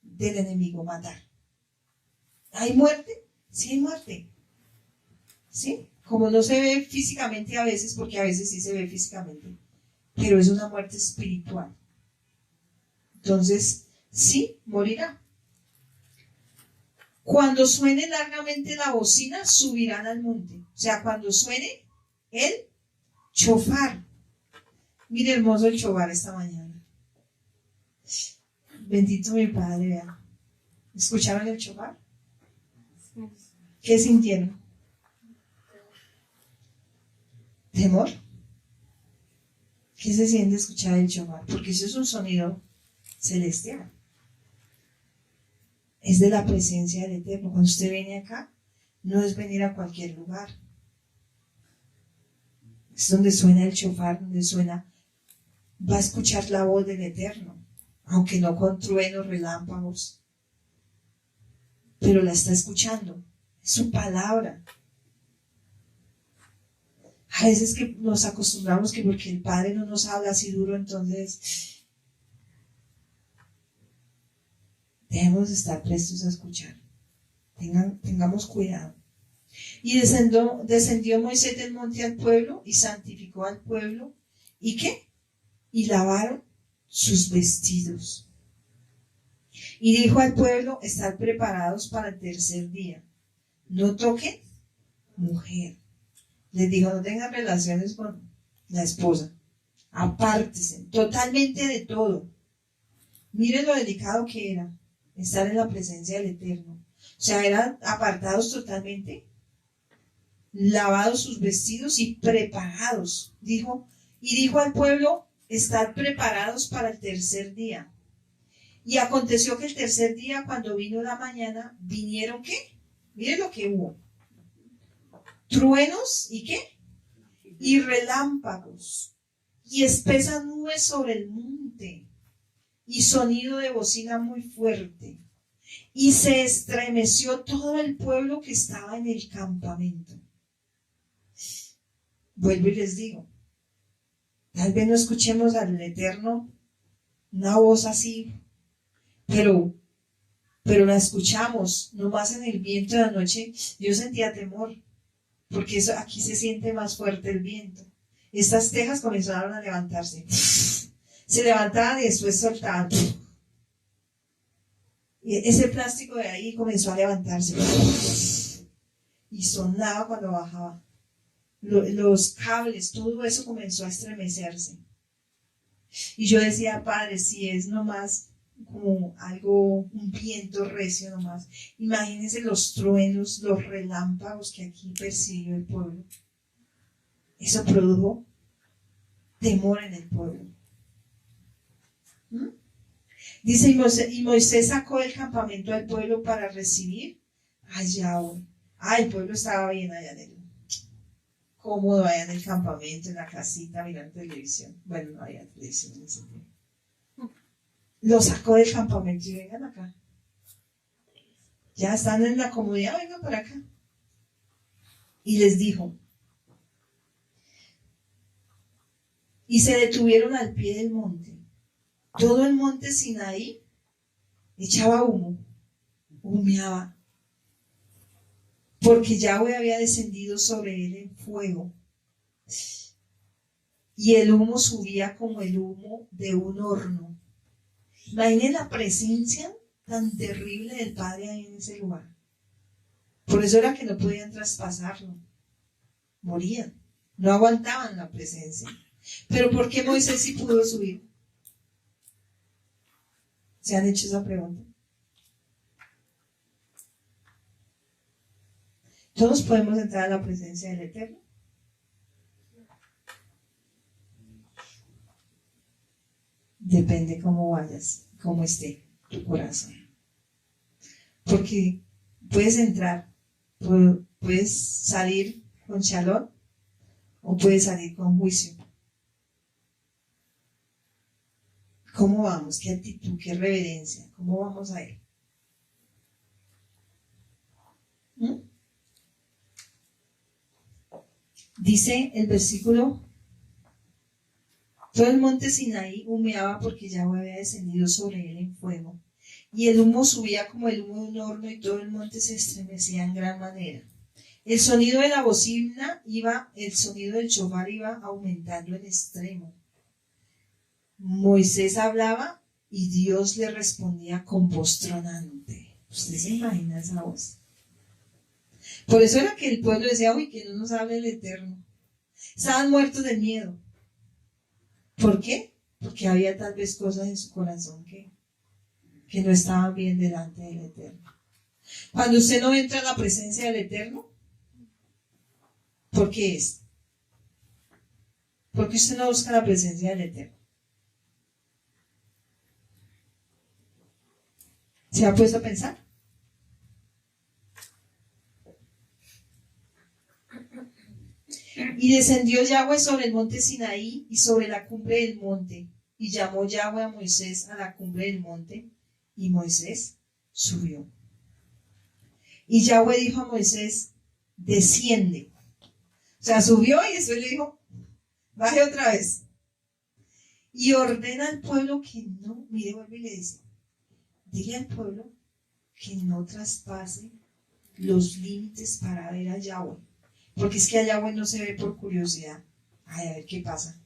del enemigo, matar. ¿Hay muerte? Sí hay muerte. ¿Sí? Como no se ve físicamente a veces, porque a veces sí se ve físicamente, pero es una muerte espiritual. Entonces, sí, morirá. Cuando suene largamente la bocina, subirán al monte. O sea, cuando suene el chofar. Mire hermoso el chofar esta mañana. Bendito mi Padre, vean. ¿Escucharon el chofar? ¿Qué sintieron? ¿Temor? ¿Qué se siente escuchar el chofar? Porque eso es un sonido celestial. Es de la presencia del Eterno. Cuando usted viene acá, no es venir a cualquier lugar. Es donde suena el chofar, donde suena, va a escuchar la voz del Eterno, aunque no con truenos, relámpagos, pero la está escuchando. Es su palabra. A veces que nos acostumbramos que porque el Padre no nos habla así duro, entonces debemos estar prestos a escuchar. Tengamos cuidado. Y descendió Moisés del monte al pueblo y santificó al pueblo. ¿Y qué? Y lavaron sus vestidos. Y dijo al pueblo, estad preparados para el tercer día. No toquen mujer, Les dijo, no tengan relaciones con la esposa. Apártense totalmente de todo. Miren lo delicado que era estar en la presencia del Eterno. O sea, eran apartados totalmente, lavados sus vestidos y preparados. Dijo al pueblo, estad preparados para el tercer día. Y aconteció que el tercer día, cuando vino la mañana, vinieron ¿qué? Miren lo que hubo. Truenos y ¿qué? Y relámpagos. Y espesas nubes sobre el monte. Y sonido de bocina muy fuerte. Y se estremeció todo el pueblo que estaba en el campamento. Vuelvo y les digo, tal vez no escuchemos al Eterno una voz así, pero la escuchamos, nomás en el viento de la noche. Yo sentía temor, porque aquí se siente más fuerte el viento. Estas tejas comenzaron a levantarse. Se levantaban y después soltaban. Y ese plástico de ahí comenzó a levantarse. Y sonaba cuando bajaba. Los cables, todo eso comenzó a estremecerse. Y yo decía, Padre, si es nomás como algo, un viento recio nomás. Imagínense los truenos, los relámpagos que aquí percibió el pueblo. Eso produjo temor en el pueblo. Dice, y Moisés sacó del campamento al pueblo para recibir a Yahweh. El pueblo estaba bien allá cómodo allá en el campamento, en la casita, mirando televisión. Bueno, no había televisión en ese tiempo. Lo sacó del campamento y vengan acá. Ya están en la comodidad, vengan para acá. Y les dijo, y se detuvieron al pie del monte. Todo el monte Sinaí echaba humo, humeaba, porque Yahweh había descendido sobre él en fuego, y el humo subía como el humo de un horno. Imaginen la presencia tan terrible del Padre ahí en ese lugar. Por eso era que no podían traspasarlo, morían, no aguantaban la presencia. Pero ¿por qué Moisés sí pudo subir? ¿Se han hecho esa pregunta? ¿Todos podemos entrar a la presencia del Eterno? Depende cómo vayas, cómo esté tu corazón. Porque puedes entrar, puedes salir con shalom o puedes salir con juicio. ¿Cómo vamos? ¿Qué actitud? ¿Qué reverencia? ¿Cómo vamos a él? Dice el versículo, todo el monte Sinaí humeaba porque Yahweh había descendido sobre él en fuego, y el humo subía como el humo de un horno, y todo el monte se estremecía en gran manera. El sonido de la bocina el sonido del shofar iba aumentando en extremo. Moisés hablaba y Dios le respondía con voz tronante. ¿Usted se imagina esa voz? Por eso era que el pueblo decía, uy, que no nos hable el Eterno. Estaban muertos de miedo. ¿Por qué? Porque había tal vez cosas en su corazón que no estaban bien delante del Eterno. Cuando usted no entra en la presencia del Eterno, ¿por qué es? Porque usted no busca la presencia del Eterno. ¿Se ha puesto a pensar? Y descendió Yahweh sobre el monte Sinaí y sobre la cumbre del monte, y llamó Yahweh a Moisés a la cumbre del monte, y Moisés subió. Y Yahweh dijo a Moisés, desciende. O sea, subió y después le dijo, baje otra vez. Y ordena al pueblo que no, mire, vuelve y le dice, dile al pueblo que no traspase los límites para ver a Yahweh. Porque es que a Yahweh no se ve por curiosidad. A ver qué pasa.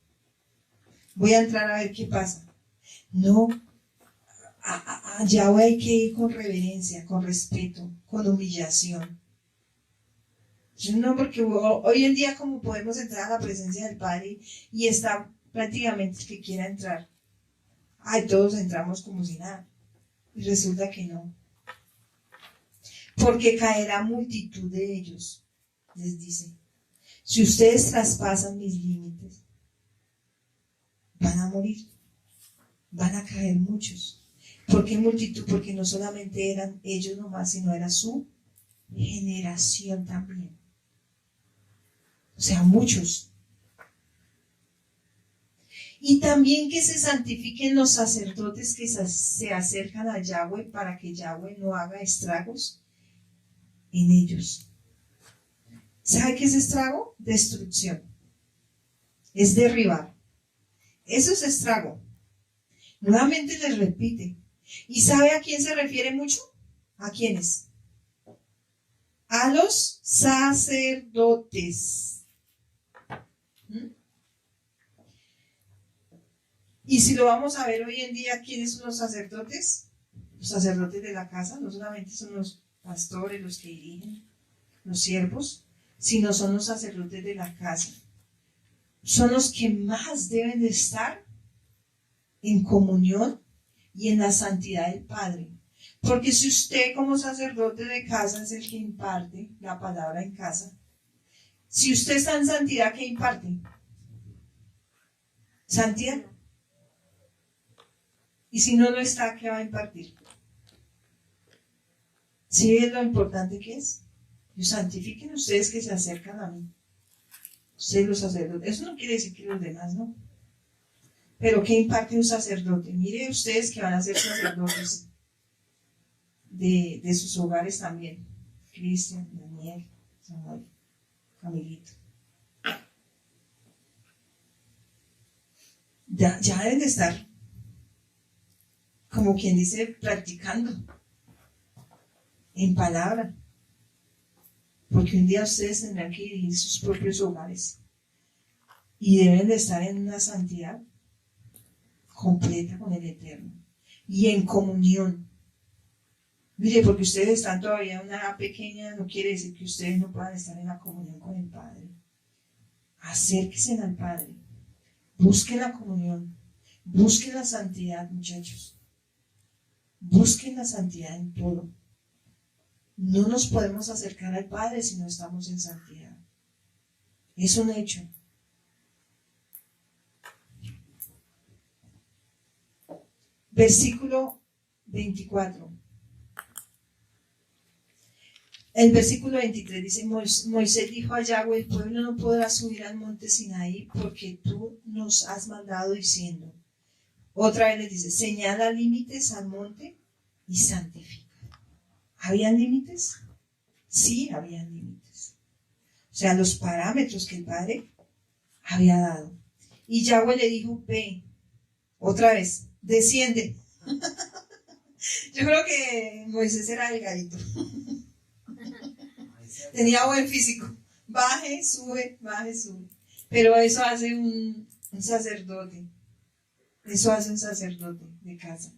Voy a entrar a ver qué pasa. No, a Yahweh hay que ir con reverencia, con respeto, con humillación. No, porque hoy en día como podemos entrar a la presencia del Padre y está prácticamente el que quiera entrar. Ay, todos entramos como si nada. Y resulta que no. Porque caerá multitud de ellos, les dice. Si ustedes traspasan mis límites, van a morir. Van a caer muchos. ¿Por qué multitud? Porque no solamente eran ellos nomás, sino era su generación también. O sea, muchos. Y también que se santifiquen los sacerdotes que se acercan a Yahweh para que Yahweh no haga estragos en ellos. ¿Sabe qué es estrago? Destrucción. Es derribar. Eso es estrago. Nuevamente les repite. ¿Y sabe a quién se refiere mucho? ¿A quiénes? A los sacerdotes. Y si lo vamos a ver hoy en día, ¿quiénes son los sacerdotes? Los sacerdotes de la casa, no solamente son los pastores, los que dirigen, los siervos, sino son los sacerdotes de la casa. Son los que más deben de estar en comunión y en la santidad del Padre. Porque si usted como sacerdote de casa es el que imparte la palabra en casa, si usted está en santidad, ¿qué imparte? Santidad. Y si no lo está, ¿qué va a impartir? ¿Sí ven lo importante que es? Y santifiquen ustedes que se acercan a mí. Ustedes los sacerdotes. Eso no quiere decir que los demás no. Pero ¿qué imparte un sacerdote? Mire ustedes que van a ser sacerdotes de sus hogares también. Cristian, Daniel, Samuel, Camilito. Ya deben de estar, como quien dice, practicando en palabra. Porque un día ustedes tendrán que dirigir sus propios hogares. Y deben de estar en una santidad completa con el Eterno. Y en comunión. Mire, porque ustedes están todavía en una edad pequeña, no quiere decir que ustedes no puedan estar en la comunión con el Padre. Acérquense al Padre. Busquen la comunión. Busquen la santidad, muchachos. Busquen la santidad en todo. No nos podemos acercar al Padre si no estamos en santidad. Es un hecho. Versículo 24. El versículo 23 dice, Moisés dijo a Yahweh, el pueblo no podrá subir al monte Sinaí porque tú nos has mandado diciendo. Otra vez les dice, señala límites al monte y santifica. ¿Habían límites? Sí, habían límites. O sea, los parámetros que el Padre había dado. Y Yahweh le dijo, ve, otra vez, desciende. Yo creo que Moisés era delgadito. Tenía buen físico. Baje, sube, baje, sube. Pero eso hace un sacerdote. Eso hace un sacerdote de casa.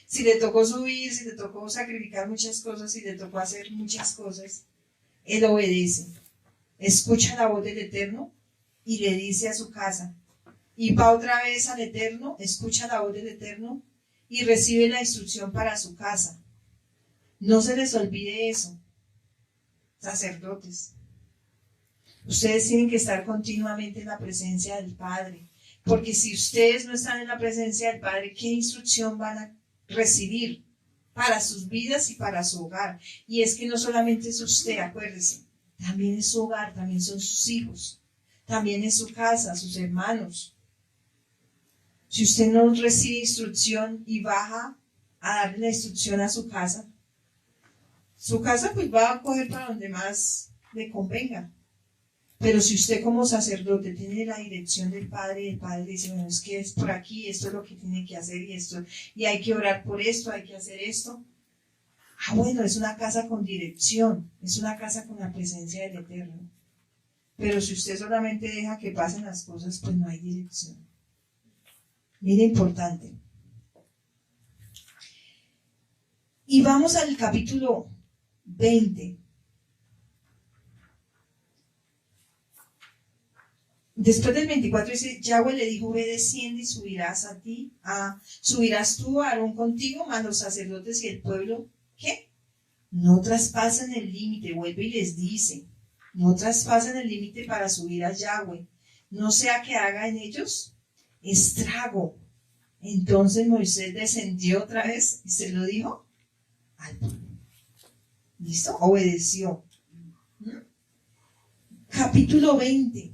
Si le tocó subir, si le tocó sacrificar muchas cosas, si le tocó hacer muchas cosas, él obedece. Escucha la voz del Eterno y le dice a su casa. Y va otra vez al Eterno, escucha la voz del Eterno y recibe la instrucción para su casa. No se les olvide eso, sacerdotes. Ustedes tienen que estar continuamente en la presencia del Padre, porque si ustedes no están en la presencia del Padre, ¿qué instrucción van a recibir para sus vidas y para su hogar? Y es que no solamente es usted, acuérdese, también es su hogar, también son sus hijos, también es su casa, sus hermanos. Si usted no recibe instrucción y baja a darle la instrucción a su casa pues va a coger para donde más le convenga. Pero si usted como sacerdote tiene la dirección del Padre y el Padre dice, bueno, es que es por aquí, esto es lo que tiene que hacer y hay que orar por esto, hay que hacer esto. Bueno, es una casa con dirección, es una casa con la presencia del Eterno. Pero si usted solamente deja que pasen las cosas, pues no hay dirección. Mire, importante. Y vamos al capítulo 20. Después del 24 dice, Yahweh le dijo, ve, desciende y subirás tú, Aarón contigo, mas los sacerdotes y el pueblo, ¿qué? No traspasen el límite. Vuelve y les dice, no traspasen el límite para subir a Yahweh, no sea que haga en ellos estrago. Entonces Moisés descendió otra vez y se lo dijo al pueblo. ¿Listo? Obedeció. Capítulo 20.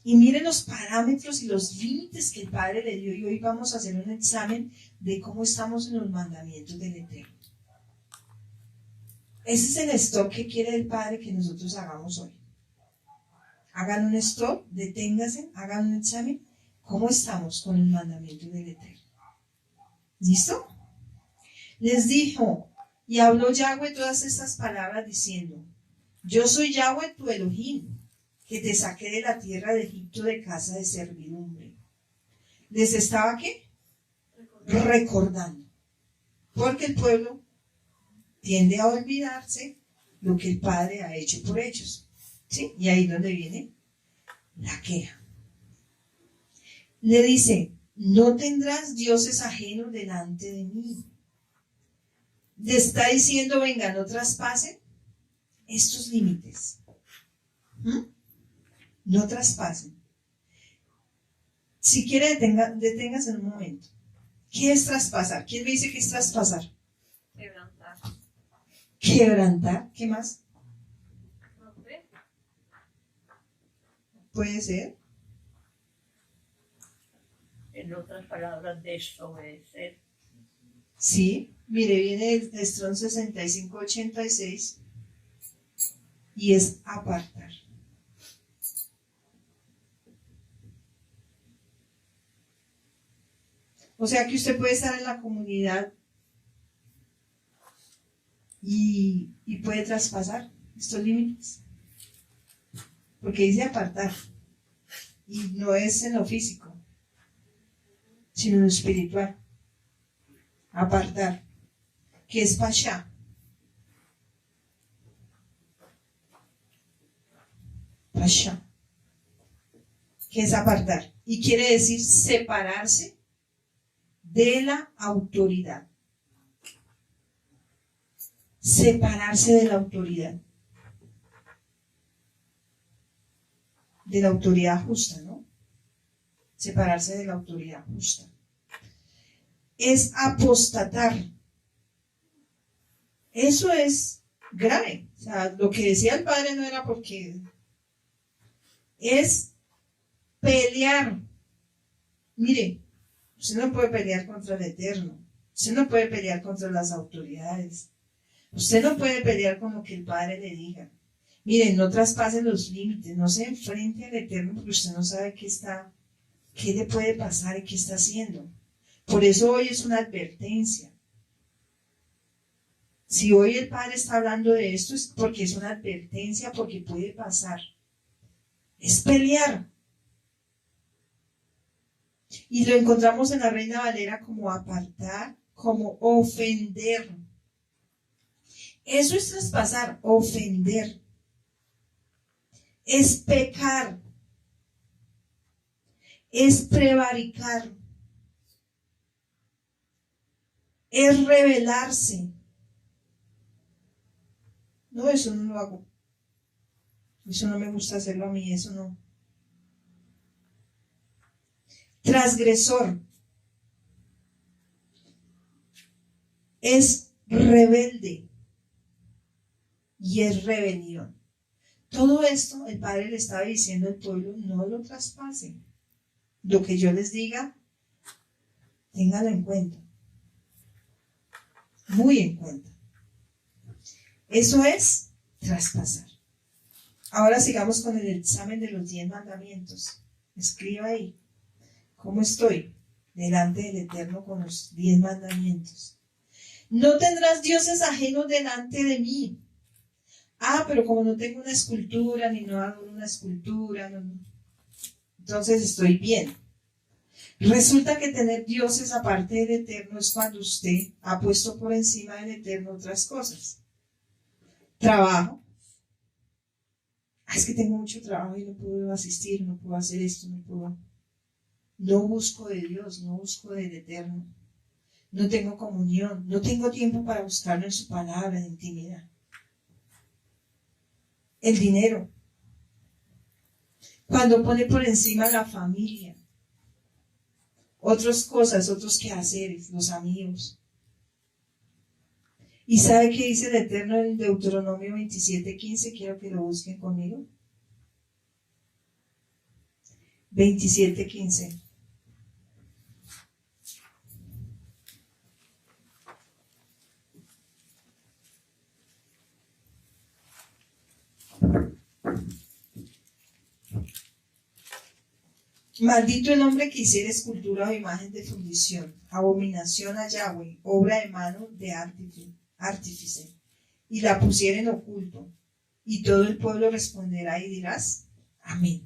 Y miren los parámetros y los límites que el Padre le dio. Y hoy vamos a hacer un examen de cómo estamos en los mandamientos del Eterno. Ese es el stop que quiere el Padre que nosotros hagamos hoy. Hagan un stop, deténganse, hagan un examen. ¿Cómo estamos con los mandamientos del Eterno? ¿Listo? Les dijo, y habló Yahweh todas estas palabras diciendo, yo soy Yahweh tu Elohim, que te saqué de la tierra de Egipto de casa de servidumbre. ¿Les estaba qué? Recordando. Porque el pueblo tiende a olvidarse lo que el Padre ha hecho por ellos. ¿Sí? Y ahí es donde viene la queja. Le dice, no tendrás dioses ajenos delante de mí. Le está diciendo, venga, no traspasen estos límites. No traspasen. Si quiere, deténgase en un momento. ¿Qué es traspasar? ¿Quién me dice que es traspasar? Quebrantar. Quebrantar. ¿Qué más? Romper. Puede ser. En otras palabras, desobedecer. Sí. Mire, viene el Strong 6586 y es apartar. O sea que usted puede estar en la comunidad y puede traspasar estos límites. Porque dice apartar. Y no es en lo físico, sino en lo espiritual. Apartar. ¿Qué es Pashá? Pashá. ¿Qué es apartar? Y quiere decir separarse de la autoridad. Separarse de la autoridad. De la autoridad justa, ¿no? Separarse de la autoridad justa. Es apostatar. Eso es grave. O sea, lo que decía el Padre no era porque es pelear. Mire, usted no puede pelear contra el Eterno. Usted no puede pelear contra las autoridades. Usted no puede pelear con lo que el Padre le diga. Miren, no traspasen los límites, no se enfrente al Eterno porque usted no sabe qué le puede pasar y qué está haciendo. Por eso hoy es una advertencia. Si hoy el Padre está hablando de esto es porque es una advertencia, porque puede pasar. Es pelear. Y lo encontramos en la Reina Valera como apartar, como ofender. Eso es traspasar, ofender. Es pecar. Es prevaricar. Es rebelarse. No, eso no lo hago. Eso no me gusta hacerlo a mí, eso no. Transgresor. Es rebelde. Y es rebelión. Todo esto el Padre le estaba diciendo al pueblo, no lo traspasen. Lo que yo les diga, ténganlo en cuenta. Muy en cuenta. Eso es traspasar. Ahora sigamos con el examen de los 10 mandamientos. Escriba ahí. ¿Cómo estoy delante del Eterno con los 10 mandamientos? No tendrás dioses ajenos delante de mí. Ah, pero como no tengo una escultura, ni no hago una escultura, entonces estoy bien. Resulta que tener dioses aparte del Eterno es cuando usted ha puesto por encima del Eterno otras cosas. Trabajo. es que tengo mucho trabajo y no puedo asistir, no puedo hacer esto, no busco de Dios, no busco del Eterno, no tengo comunión, no tengo tiempo para buscarlo en su palabra, en intimidad. El dinero, cuando pone por encima la familia, otras cosas, otros quehaceres, los amigos. ¿Y sabe qué dice el Eterno en Deuteronomio 27:15? Quiero que lo busquen conmigo. 27:15. Maldito el hombre que hiciera escultura o imagen de fundición, abominación a Yahweh, obra de mano de artífice, y la pusiera en oculto, y todo el pueblo responderá y dirás, amén.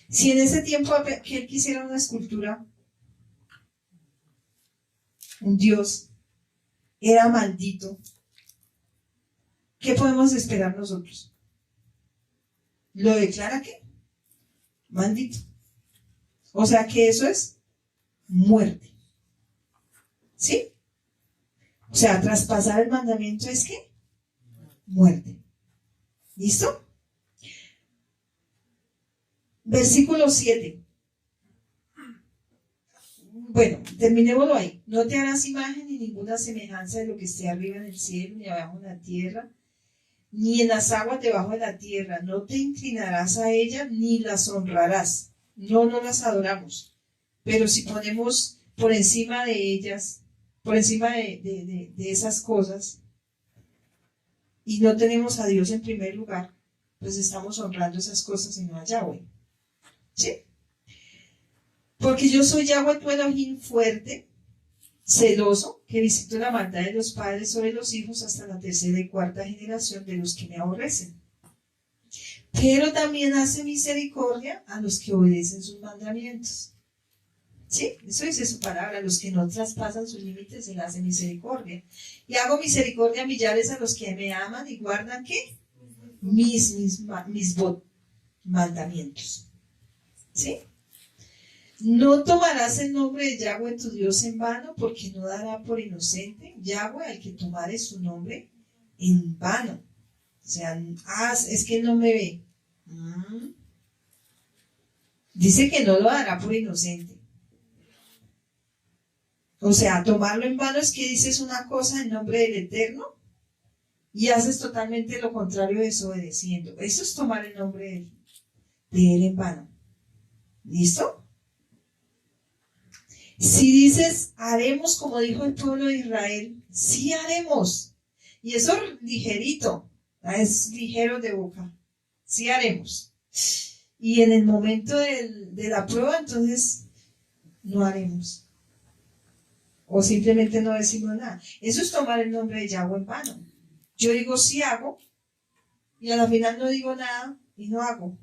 Si en ese tiempo que él quisiera una escultura, un Dios, era maldito, ¿qué podemos esperar nosotros? ¿Lo declara qué? Maldito. O sea que eso es muerte. ¿Sí? O sea, traspasar el mandamiento es ¿qué? Muerte. ¿Listo? Versículo 7. Bueno, terminémoslo ahí. No te harás imagen ni ninguna semejanza de lo que esté arriba en el cielo, ni abajo en la tierra, ni en las aguas debajo de la tierra. No te inclinarás a ellas, ni las honrarás. No las adoramos. Pero si ponemos por encima de ellas, por encima de esas cosas, y no tenemos a Dios en primer lugar, pues estamos honrando esas cosas y no a Yahweh. ¿Sí? Porque yo soy Yahweh tu Elohim fuerte, celoso, que visito la maldad de los padres sobre los hijos hasta la tercera y cuarta generación de los que me aborrecen. Pero también hace misericordia a los que obedecen sus mandamientos. ¿Sí? Eso dice su palabra, a los que no traspasan sus límites, Él hace misericordia. Y hago misericordia a millares a los que me aman y guardan, ¿qué? Mis mandamientos. ¿Sí? No tomarás el nombre de Yahweh tu Dios en vano, porque no dará por inocente Yahweh al que tomare su nombre en vano. O sea, es que él no me ve. Dice que no lo dará por inocente. O sea, tomarlo en vano es que dices una cosa en nombre del Eterno y haces totalmente lo contrario desobedeciendo. Eso es tomar el nombre de él en vano. ¿Listo? Si dices, haremos como dijo el pueblo de Israel, sí haremos. Y eso ligerito, es ligero de boca. Sí haremos. Y en el momento de la prueba, entonces, no haremos. O simplemente no decimos nada. Eso es tomar el nombre de Yahweh en vano. Yo digo sí hago, y a la final no digo nada y no hago.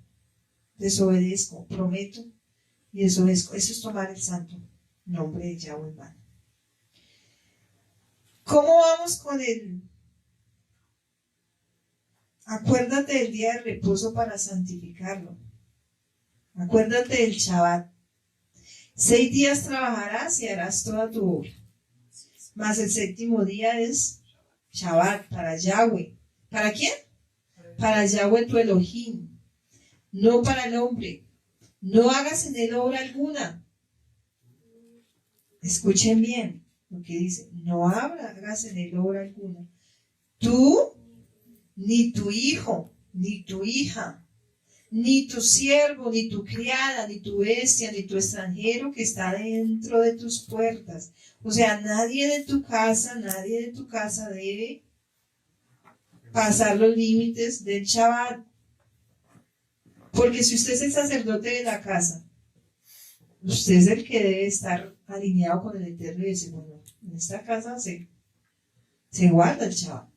Desobedezco, prometo y desobedezco. Eso es tomar el santo nombre de Yahweh en vano. ¿Cómo vamos con el? Acuérdate del día de reposo para santificarlo. Acuérdate del Shabbat. 6 días trabajarás y harás toda tu obra. Mas el séptimo día es Shabbat para Yahweh. ¿Para quién? Para Yahweh tu Elohim. No para el hombre. No hagas en él obra alguna. Escuchen bien lo que dice. No hagas en él obra alguna. Tú, ni tu hijo, ni tu hija, ni tu siervo, ni tu criada, ni tu bestia, ni tu extranjero que está dentro de tus puertas. O sea, nadie de tu casa debe pasar los límites del Shabbat. Porque si usted es el sacerdote de la casa, usted es el que debe estar alineado con el Eterno y decir, bueno, en esta casa se guarda el Shabbat.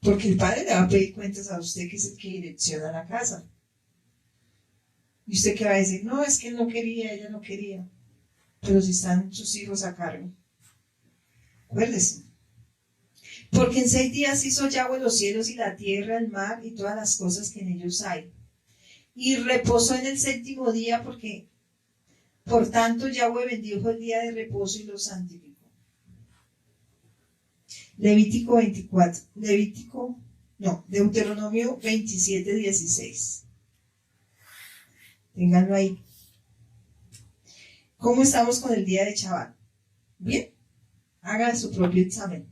Porque el Padre le va a pedir cuentas a usted, que es el que direcciona la casa. Y usted que va a decir, no, es que él no quería, ella no quería. Pero si están sus hijos a cargo, acuérdese. Porque en 6 días hizo Yahweh los cielos y la tierra, el mar y todas las cosas que en ellos hay. Y reposó en el 7º día porque, por tanto, Yahweh bendijo el día de reposo y lo santificó. Deuteronomio 27:16. Ténganlo ahí. ¿Cómo estamos con el día de Shabbat? ¿Bien? Hagan su propio examen.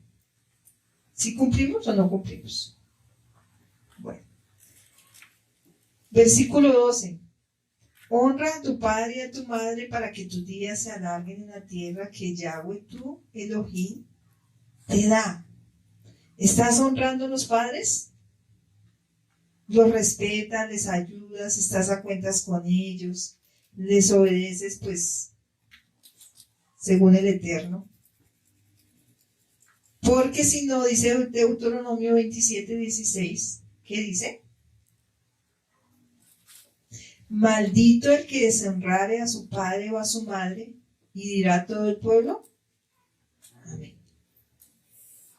¿Si cumplimos o no cumplimos? Bueno. Versículo 12. Honra a tu padre y a tu madre para que tus días se alarguen en la tierra que Yahweh tu Elohim te da. ¿Estás honrando a los padres? Los respetas, les ayudas, estás a cuentas con ellos, les obedeces, pues, según el Eterno. Porque si no, dice Deuteronomio 27:16, ¿qué dice? Maldito el que deshonrare a su padre o a su madre, y dirá todo el pueblo. Amén.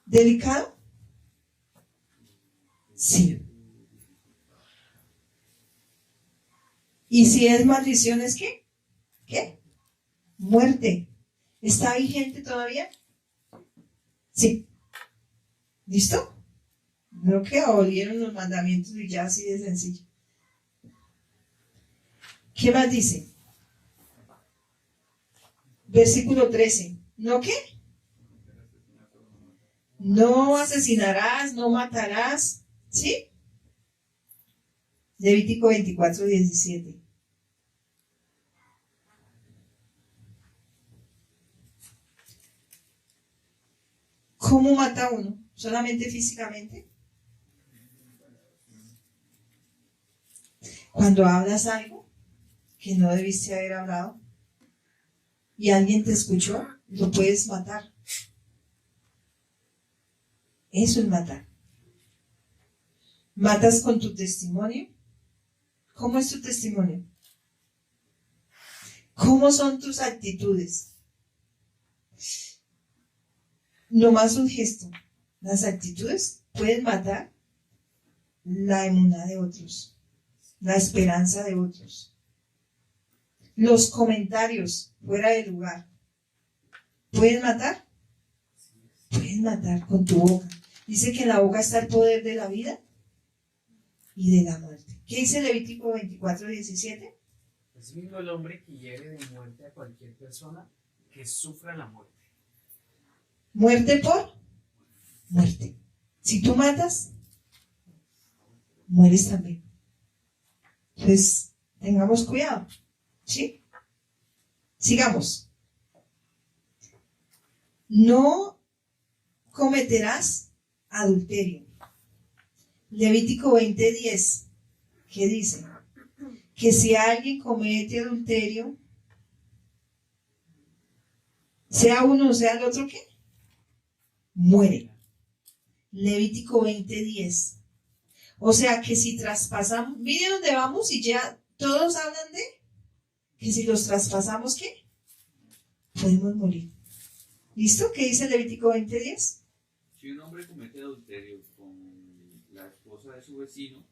¿Delicado? Sí. ¿Y si es maldición es qué? ¿Qué? Muerte. ¿Está vigente todavía? Sí. ¿Listo? Creo que abolieron los mandamientos y ya así de sencillo. ¿Qué más dice? Versículo 13. ¿No qué? No asesinarás, no matarás. ¿Sí? Levítico 24:17. ¿Cómo mata uno? ¿Solamente físicamente? Cuando hablas algo que no debiste haber hablado y alguien te escuchó, lo puedes matar. Eso es matar. ¿Matas con tu testimonio? ¿Cómo es tu testimonio? ¿Cómo son tus actitudes? No más un gesto. Las actitudes pueden matar la emuná de otros, la esperanza de otros. Los comentarios fuera de lugar ¿pueden matar? Pueden matar con tu boca. Dice que en la boca está el poder de la vida y de la muerte. ¿Qué dice Levítico 24:17? Asimismo, el hombre que hiere de muerte a cualquier persona que sufra la muerte. Muerte por muerte. Si tú matas, mueres también. Entonces, tengamos cuidado. ¿Sí? Sigamos. No cometerás adulterio. Levítico 20:10. ¿Qué dice? Que si alguien comete adulterio, sea uno o sea el otro, ¿qué? Muere. Levítico 20:10. O sea que si traspasamos, mire dónde vamos y ya todos hablan de que si los traspasamos, ¿qué? Podemos morir. ¿Listo? ¿Qué dice Levítico 20:10? Si un hombre comete adulterio con la esposa de su vecino,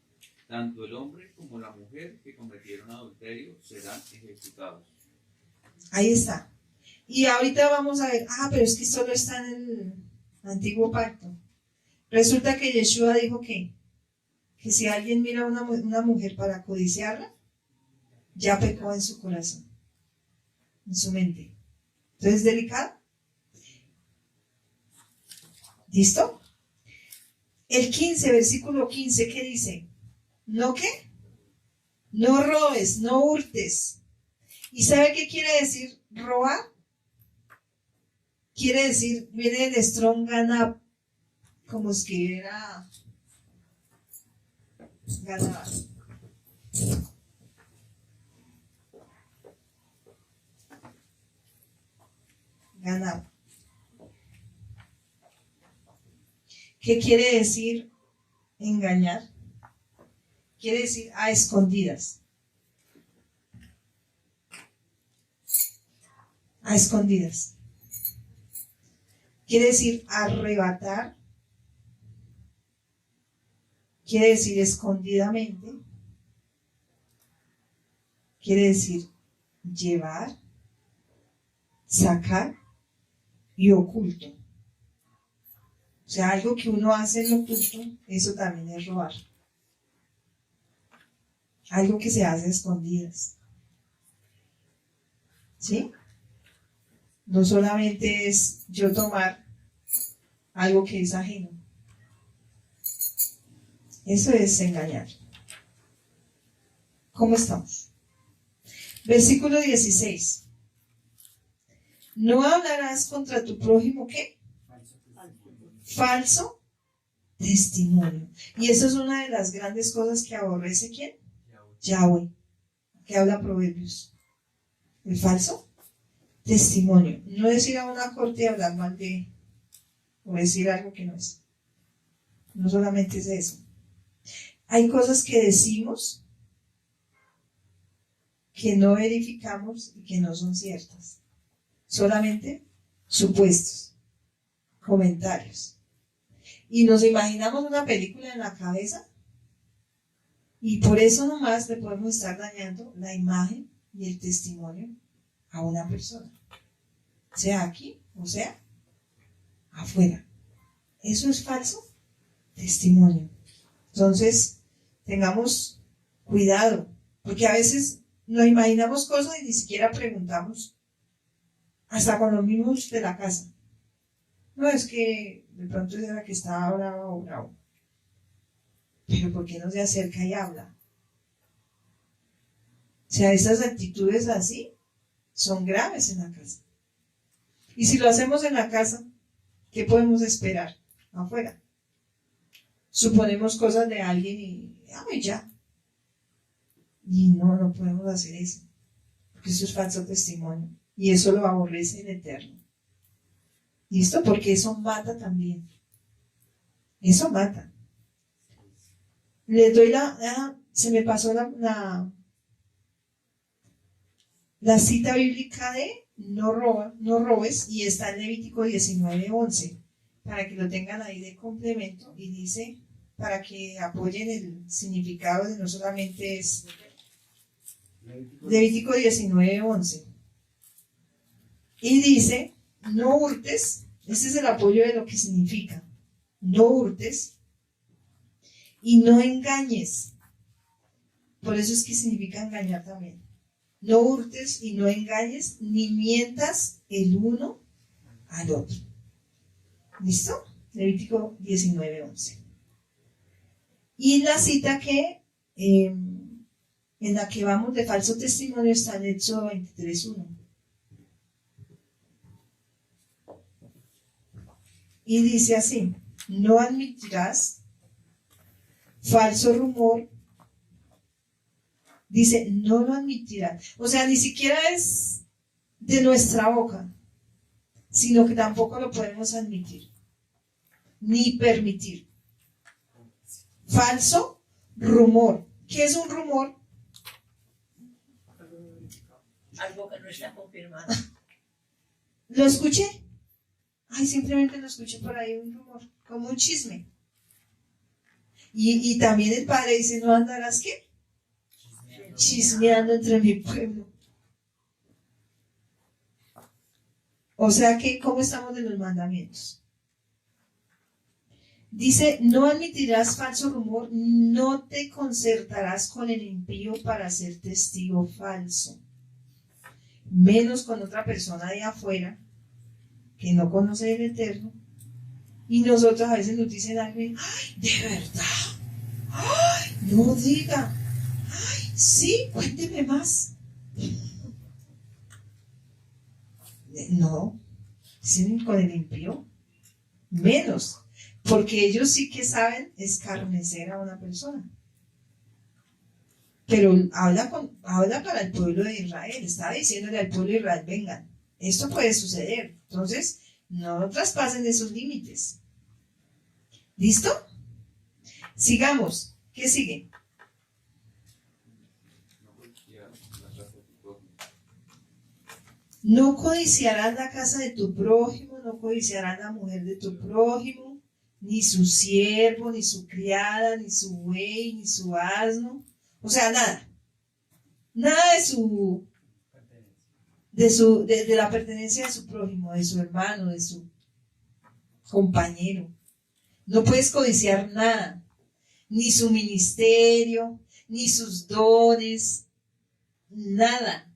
tanto el hombre como la mujer que cometieron adulterio serán ejecutados. Ahí está. Y ahorita vamos a ver, pero es que solo está en el antiguo pacto. Resulta que Yeshua dijo que si alguien mira a una mujer para codiciarla, ya pecó en su corazón, en su mente. Entonces, ¿delicado? ¿Listo? El 15, versículo 15, ¿qué dice? ¿No qué? No robes, no hurtes. ¿Y sabe qué quiere decir robar? Quiere decir, viene del Strong Ganab, como escribiera Ganab. Ganab. ¿Qué quiere decir engañar? Quiere decir a escondidas. A escondidas. Quiere decir arrebatar quiere decir escondidamente, quiere decir llevar, sacar y oculto. O sea, algo que uno hace en oculto, eso también es robar. Algo que se hace a escondidas. ¿Sí? No solamente es yo tomar algo que es ajeno. Eso es engañar. ¿Cómo estamos? Versículo 16. No hablarás contra tu prójimo, ¿qué? Falso testimonio. Y eso es una de las grandes cosas que aborrece ¿quién? Yahweh, que habla Proverbios. El falso testimonio. No es ir a una corte y hablar mal de, o decir algo que no es. No solamente es eso. Hay cosas que decimos que no verificamos y que no son ciertas. Solamente supuestos, comentarios. Y nos imaginamos una película en la cabeza y por eso nomás le podemos estar dañando la imagen y el testimonio a una persona. Sea aquí o sea afuera. Eso es falso testimonio. Entonces, tengamos cuidado, porque a veces nos imaginamos cosas y ni siquiera preguntamos, hasta con los mismos de la casa. No es que de pronto era que estaba brava o bravo, pero ¿por qué no se acerca y habla? O sea, esas actitudes así son graves en la casa. Y si lo hacemos en la casa, ¿qué podemos esperar afuera? Suponemos cosas de alguien y ya. Y no podemos hacer eso. Porque eso es falso testimonio. Y eso lo aborrece el Eterno. ¿Listo? Porque eso mata también. Eso mata. Les doy se me pasó la cita bíblica de no robes, y está en Levítico 19:11, para que lo tengan ahí de complemento, y dice, para que apoyen el significado de no solamente es Levítico 19:11. Y dice, no hurtes, ese es el apoyo de lo que significa, no hurtes y no engañes. Por eso es que significa engañar también. No hurtes y no engañes, ni mientas el uno al otro. ¿Listo? Levítico 19:11. Y la cita que en la que vamos de falso testimonio está en Éxodo 23:1. Y dice así, no admitirás falso rumor. Dice, no lo admitirás. O sea, ni siquiera es de nuestra boca, sino que tampoco lo podemos admitir, ni permitir. Falso rumor. ¿Qué es un rumor? Algo que no está confirmado. ¿Lo escuché? Ay, simplemente lo escuché por ahí, un rumor, como un chisme. Y también el padre dice, ¿no andarás qué? Chismeando entre mi pueblo. O sea que, ¿cómo estamos de los mandamientos? Dice, no admitirás falso rumor, no te concertarás con el impío para ser testigo falso, menos con otra persona de afuera que no conoce el Eterno. Y nosotros a veces nos dicen algo y, ¡ay, de verdad! ¡Ay, no diga! ¡Ay, sí, cuénteme más! No, dicen con el impío, menos, porque ellos sí que saben escarnecer a una persona. Pero habla para el pueblo de Israel, está diciéndole al pueblo de Israel, vengan, esto puede suceder, entonces no traspasen esos límites. ¿Listo? Sigamos. ¿Qué sigue? No codiciarás la casa de tu prójimo, no codiciarás la mujer de tu prójimo, ni su siervo, ni su criada, ni su buey, ni su asno, o sea, nada. Nada de la pertenencia de su prójimo, de su hermano, de su compañero. No puedes codiciar nada, ni su ministerio, ni sus dones, nada,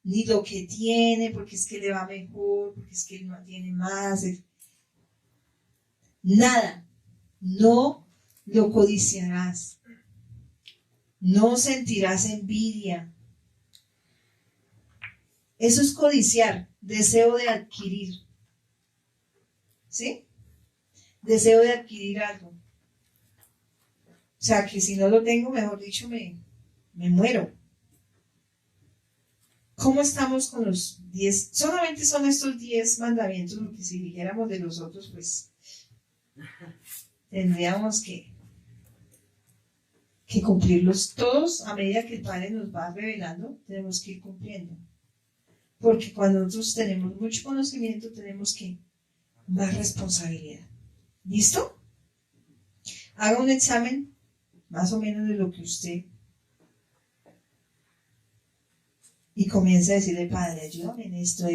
ni lo que tiene, porque es que le va mejor, porque es que él no tiene más, nada, no lo codiciarás, no sentirás envidia. Eso es codiciar, deseo de adquirir, ¿sí? Deseo de adquirir algo. O sea, que si no lo tengo, mejor dicho, me muero. ¿Cómo estamos con los 10? Solamente son estos 10 mandamientos, porque si dijéramos de los otros, pues tendríamos que cumplirlos todos a medida que el Padre nos va revelando, tenemos que ir cumpliendo. Porque cuando nosotros tenemos mucho conocimiento, tenemos que más responsabilidad. ¿Listo? Haga un examen más o menos de lo que usted y comienza a decirle, Padre, ayúdame en esto.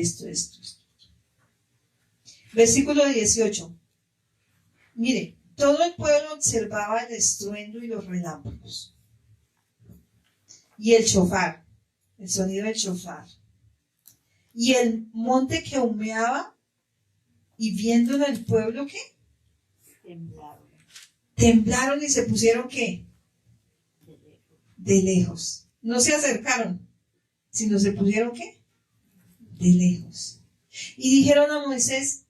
Versículo 18. Mire, todo el pueblo observaba el estruendo y los relámpagos. Y el shofar, el sonido del shofar. Y el monte que humeaba, y viéndolo el pueblo, ¿qué? Temblaron y se pusieron, ¿qué? De lejos. No se acercaron, sino se pusieron, ¿qué? De lejos. Y dijeron a Moisés,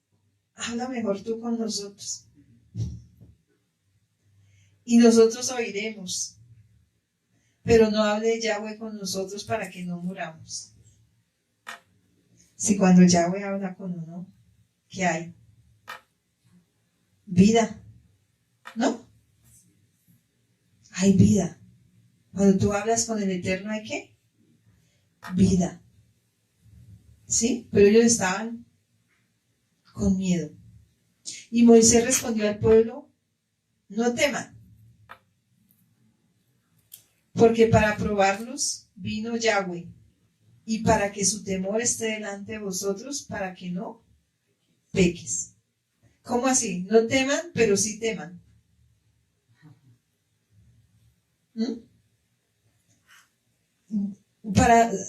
habla mejor tú con nosotros. Y nosotros oiremos. Pero no hable Yahweh con nosotros para que no muramos. Si cuando Yahweh habla con uno, ¿qué hay? Vida, ¿no? Hay vida. Cuando tú hablas con el Eterno, ¿hay qué? Vida. ¿Sí? Pero ellos estaban con miedo. Y Moisés respondió al pueblo, no teman, porque para probarlos vino Yahweh, y para que su temor esté delante de vosotros, para que no peques. ¿Cómo así? No teman, pero sí teman.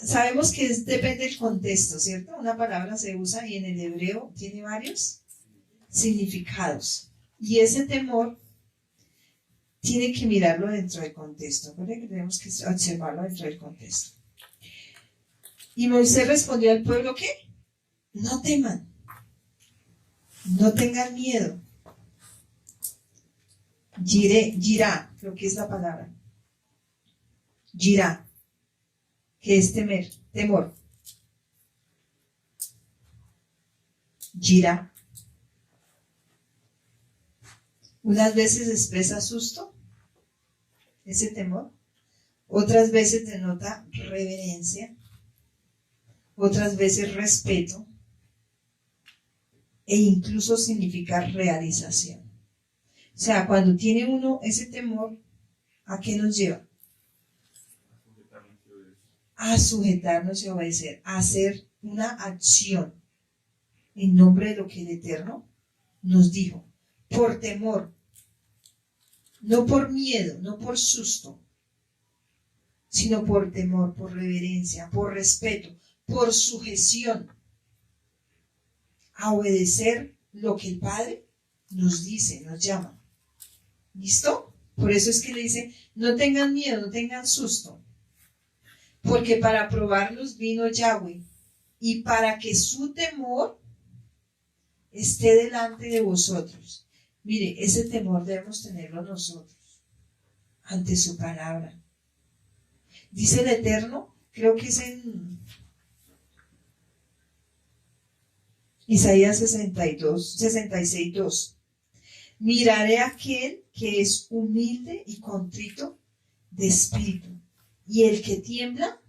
Sabemos que depende del contexto, ¿cierto? Una palabra se usa y en el hebreo tiene varios significados. Y ese temor tiene que mirarlo dentro del contexto. Porque tenemos que observarlo dentro del contexto. Y Moisés respondió al pueblo, ¿qué? No teman. No tengan miedo. Girá, creo que es la palabra. Girá, que es temor. Girá. Unas veces expresa susto, ese temor. Otras veces denota reverencia. Otras veces respeto. E incluso significa realización. O sea, cuando tiene uno ese temor, ¿a qué nos lleva? A sujetarnos y obedecer, a hacer una acción en nombre de lo que el Eterno nos dijo, por temor, no por miedo, no por susto, sino por temor, por reverencia, por respeto, por sujeción, a obedecer lo que el Padre nos dice, nos llama. ¿Listo? Por eso es que le dice, no tengan miedo, no tengan susto, porque para probarlos vino Yahweh, y para que su temor esté delante de vosotros. Mire, ese temor debemos tenerlo nosotros, ante su palabra. Dice el Eterno, creo que es en Isaías 66:2. Miraré a aquel que es humilde y contrito de espíritu, y el que tiembla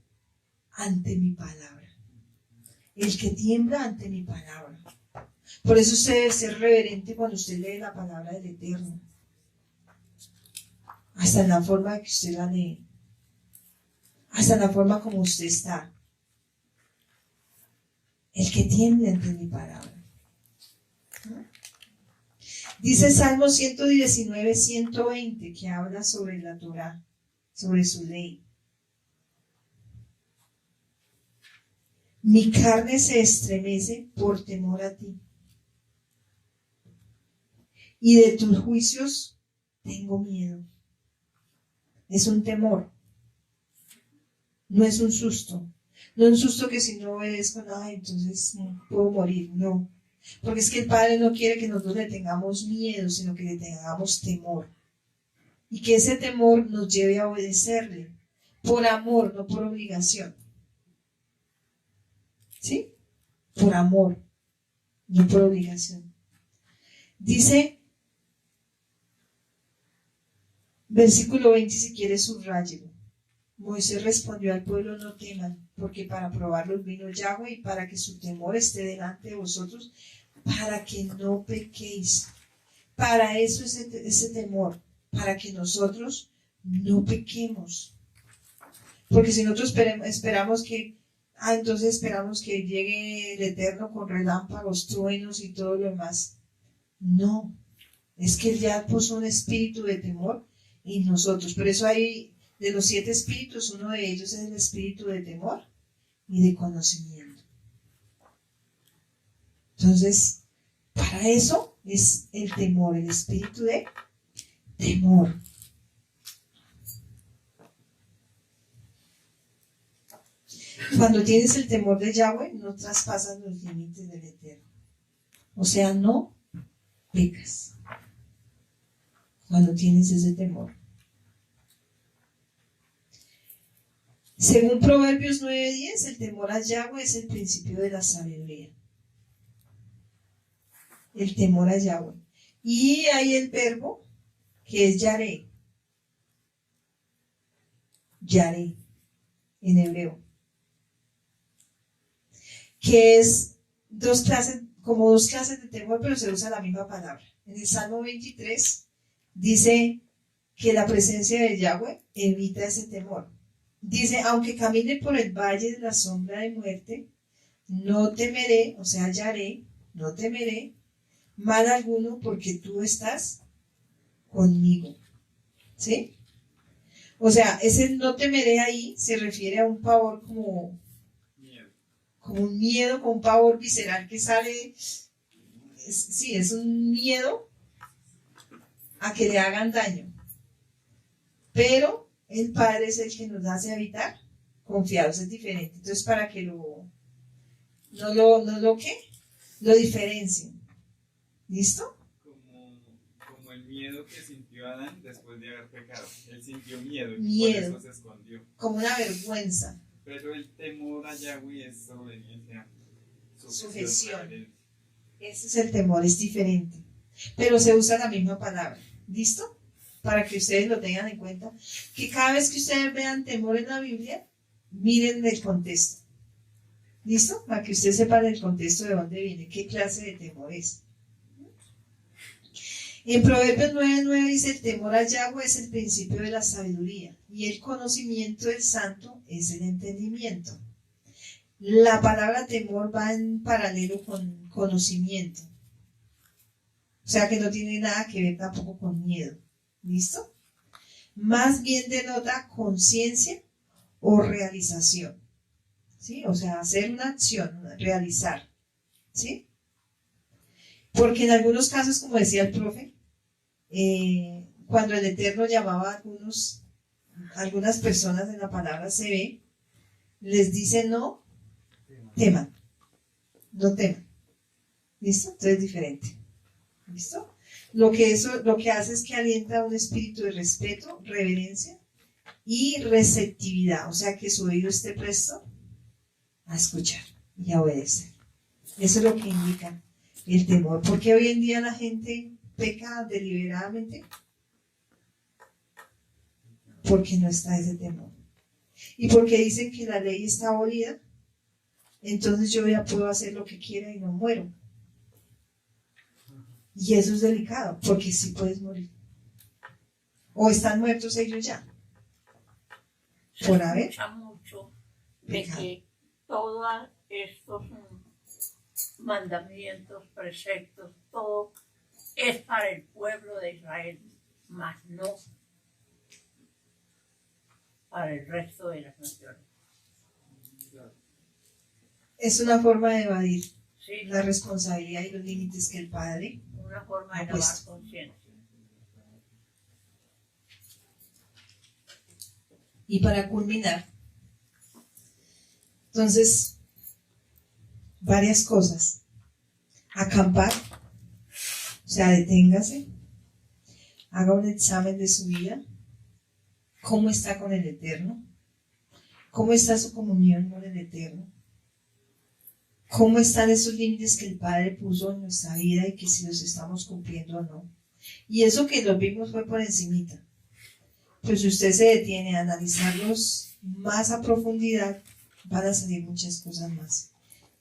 ante mi palabra. El que tiembla ante mi palabra. Por eso usted debe ser reverente cuando usted lee la palabra del Eterno. Hasta en la forma que usted la lee. Hasta en la forma como usted está. El que tiembla ante mi palabra. Dice Salmo 119, 120, que habla sobre la Torah, sobre su ley. Mi carne se estremece por temor a ti. Y de tus juicios tengo miedo. Es un temor. No es un susto. No es un susto que si no obedezco nada, entonces puedo morir. No. Porque es que el Padre no quiere que nosotros le tengamos miedo, sino que le tengamos temor. Y que ese temor nos lleve a obedecerle. Por amor, no por obligación. ¿Sí? Por amor, no por obligación. Dice, versículo 20, si quieres subráyelo. Moisés respondió al pueblo: no teman, porque para probarlos vino Yahweh, y para que su temor esté delante de vosotros, para que no pequéis. Para eso ese temor, para que nosotros no pequemos. Porque si nosotros esperamos que entonces esperamos que llegue el Eterno con relámpagos, truenos y todo lo demás. No, es que Él ya puso un espíritu de temor en nosotros. Por eso hay, de los 7 espíritus, uno de ellos es el espíritu de temor y de conocimiento. Entonces, para eso es el temor, el espíritu de temor. Cuando tienes el temor de Yahweh, no traspasas los límites del Eterno. O sea, no pecas. Cuando tienes ese temor. Según Proverbios 9:10, el temor a Yahweh es el principio de la sabiduría. El temor a Yahweh. Y hay el verbo que es yaré. Yaré, en hebreo. Que es dos clases de temor, pero se usa la misma palabra. En el Salmo 23 dice que la presencia de Yahweh evita ese temor. Dice, aunque camine por el valle de la sombra de muerte, no temeré, o sea, hallaré, no temeré mal alguno, porque tú estás conmigo. ¿Sí? O sea, ese no temeré ahí se refiere a un pavor como un miedo, como un pavor visceral que sale. Sí, es un miedo a que le hagan daño. Pero el Padre es el que nos hace habitar confiados, es diferente. Entonces, para que lo diferencien. ¿Listo? Como el miedo que sintió Adán después de haber pecado. Él sintió miedo y Miedo. por eso se escondió. Como una vergüenza. Pero el temor a Yahweh es obediencia. Sujeción. Ese es el temor, es diferente. Pero se usa la misma palabra. ¿Listo? Para que ustedes lo tengan en cuenta. Que cada vez que ustedes vean temor en la Biblia, miren el contexto. ¿Listo? Para que ustedes sepan el contexto de dónde viene, qué clase de temor es. En Proverbios 9:9 dice, el temor a Yahweh es el principio de la sabiduría y el conocimiento del santo es el entendimiento. La palabra temor va en paralelo con conocimiento. O sea que no tiene nada que ver tampoco con miedo. ¿Listo? Más bien denota conciencia o realización. ¿Sí? O sea, hacer una acción, realizar. ¿Sí? Porque en algunos casos, como decía el profe, cuando el Eterno llamaba a algunas personas en la palabra se ve, les dice no teman. No teman. ¿Listo? Entonces es diferente. ¿Listo? Lo que hace es que alienta un espíritu de respeto, reverencia y receptividad. O sea, que su oído esté presto a escuchar y a obedecer. Eso es lo que indica el temor. Porque hoy en día la gente peca deliberadamente porque no está ese temor. Y porque dicen que la ley está abolida, entonces yo ya puedo hacer lo que quiera y no muero. Y eso es delicado, porque sí puedes morir. O están muertos ellos ya. Se Por haber escucha mucho de pecado. que todos estos mandamientos, preceptos, todo es para el pueblo de Israel, mas no para el resto de las naciones. Es una forma de evadir Sí, la responsabilidad y los límites que el Padre. una forma de No, pues. lavar conciencia. Y para culminar, entonces, varias cosas. Acampar, o sea, deténgase, haga un examen de su vida, cómo está con el Eterno, cómo está su comunión con el Eterno, cómo están esos límites que el Padre puso en nuestra vida y que si los estamos cumpliendo o no. Y eso que lo vimos fue por encimita. Pues si usted se detiene a analizarlos más a profundidad, van a salir muchas cosas más.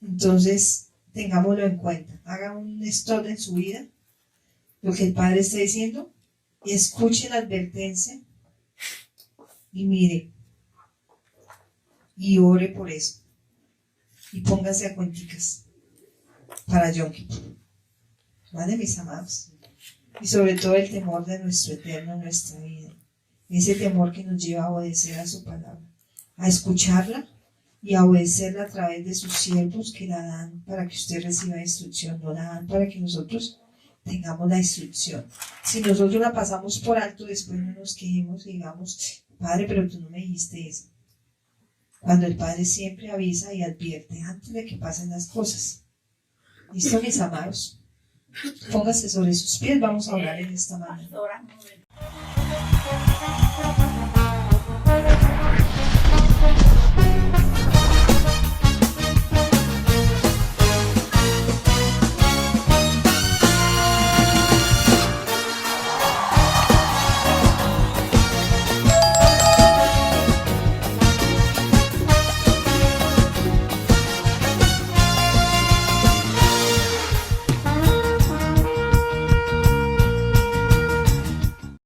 Entonces, tengámoslo en cuenta. Haga un stop en su vida, lo que el Padre está diciendo, y escuche la advertencia, y mire, y ore por eso. Y póngase a cuenticas para Yom Kippur. ¿Vale, mis amados? Y sobre todo el temor de nuestro Eterno en nuestra vida. Ese temor que nos lleva a obedecer a su palabra, a escucharla y a obedecerla a través de sus siervos que la dan para que usted reciba instrucción, no la dan para que nosotros tengamos la instrucción. Si nosotros la pasamos por alto, después no nos quejemos y digamos, Padre, pero tú no me dijiste eso. Cuando el Padre siempre avisa y advierte antes de que pasen las cosas. ¿Listo, mis amados? Póngase sobre sus pies, vamos a orar en esta mañana. Pastora, un momento.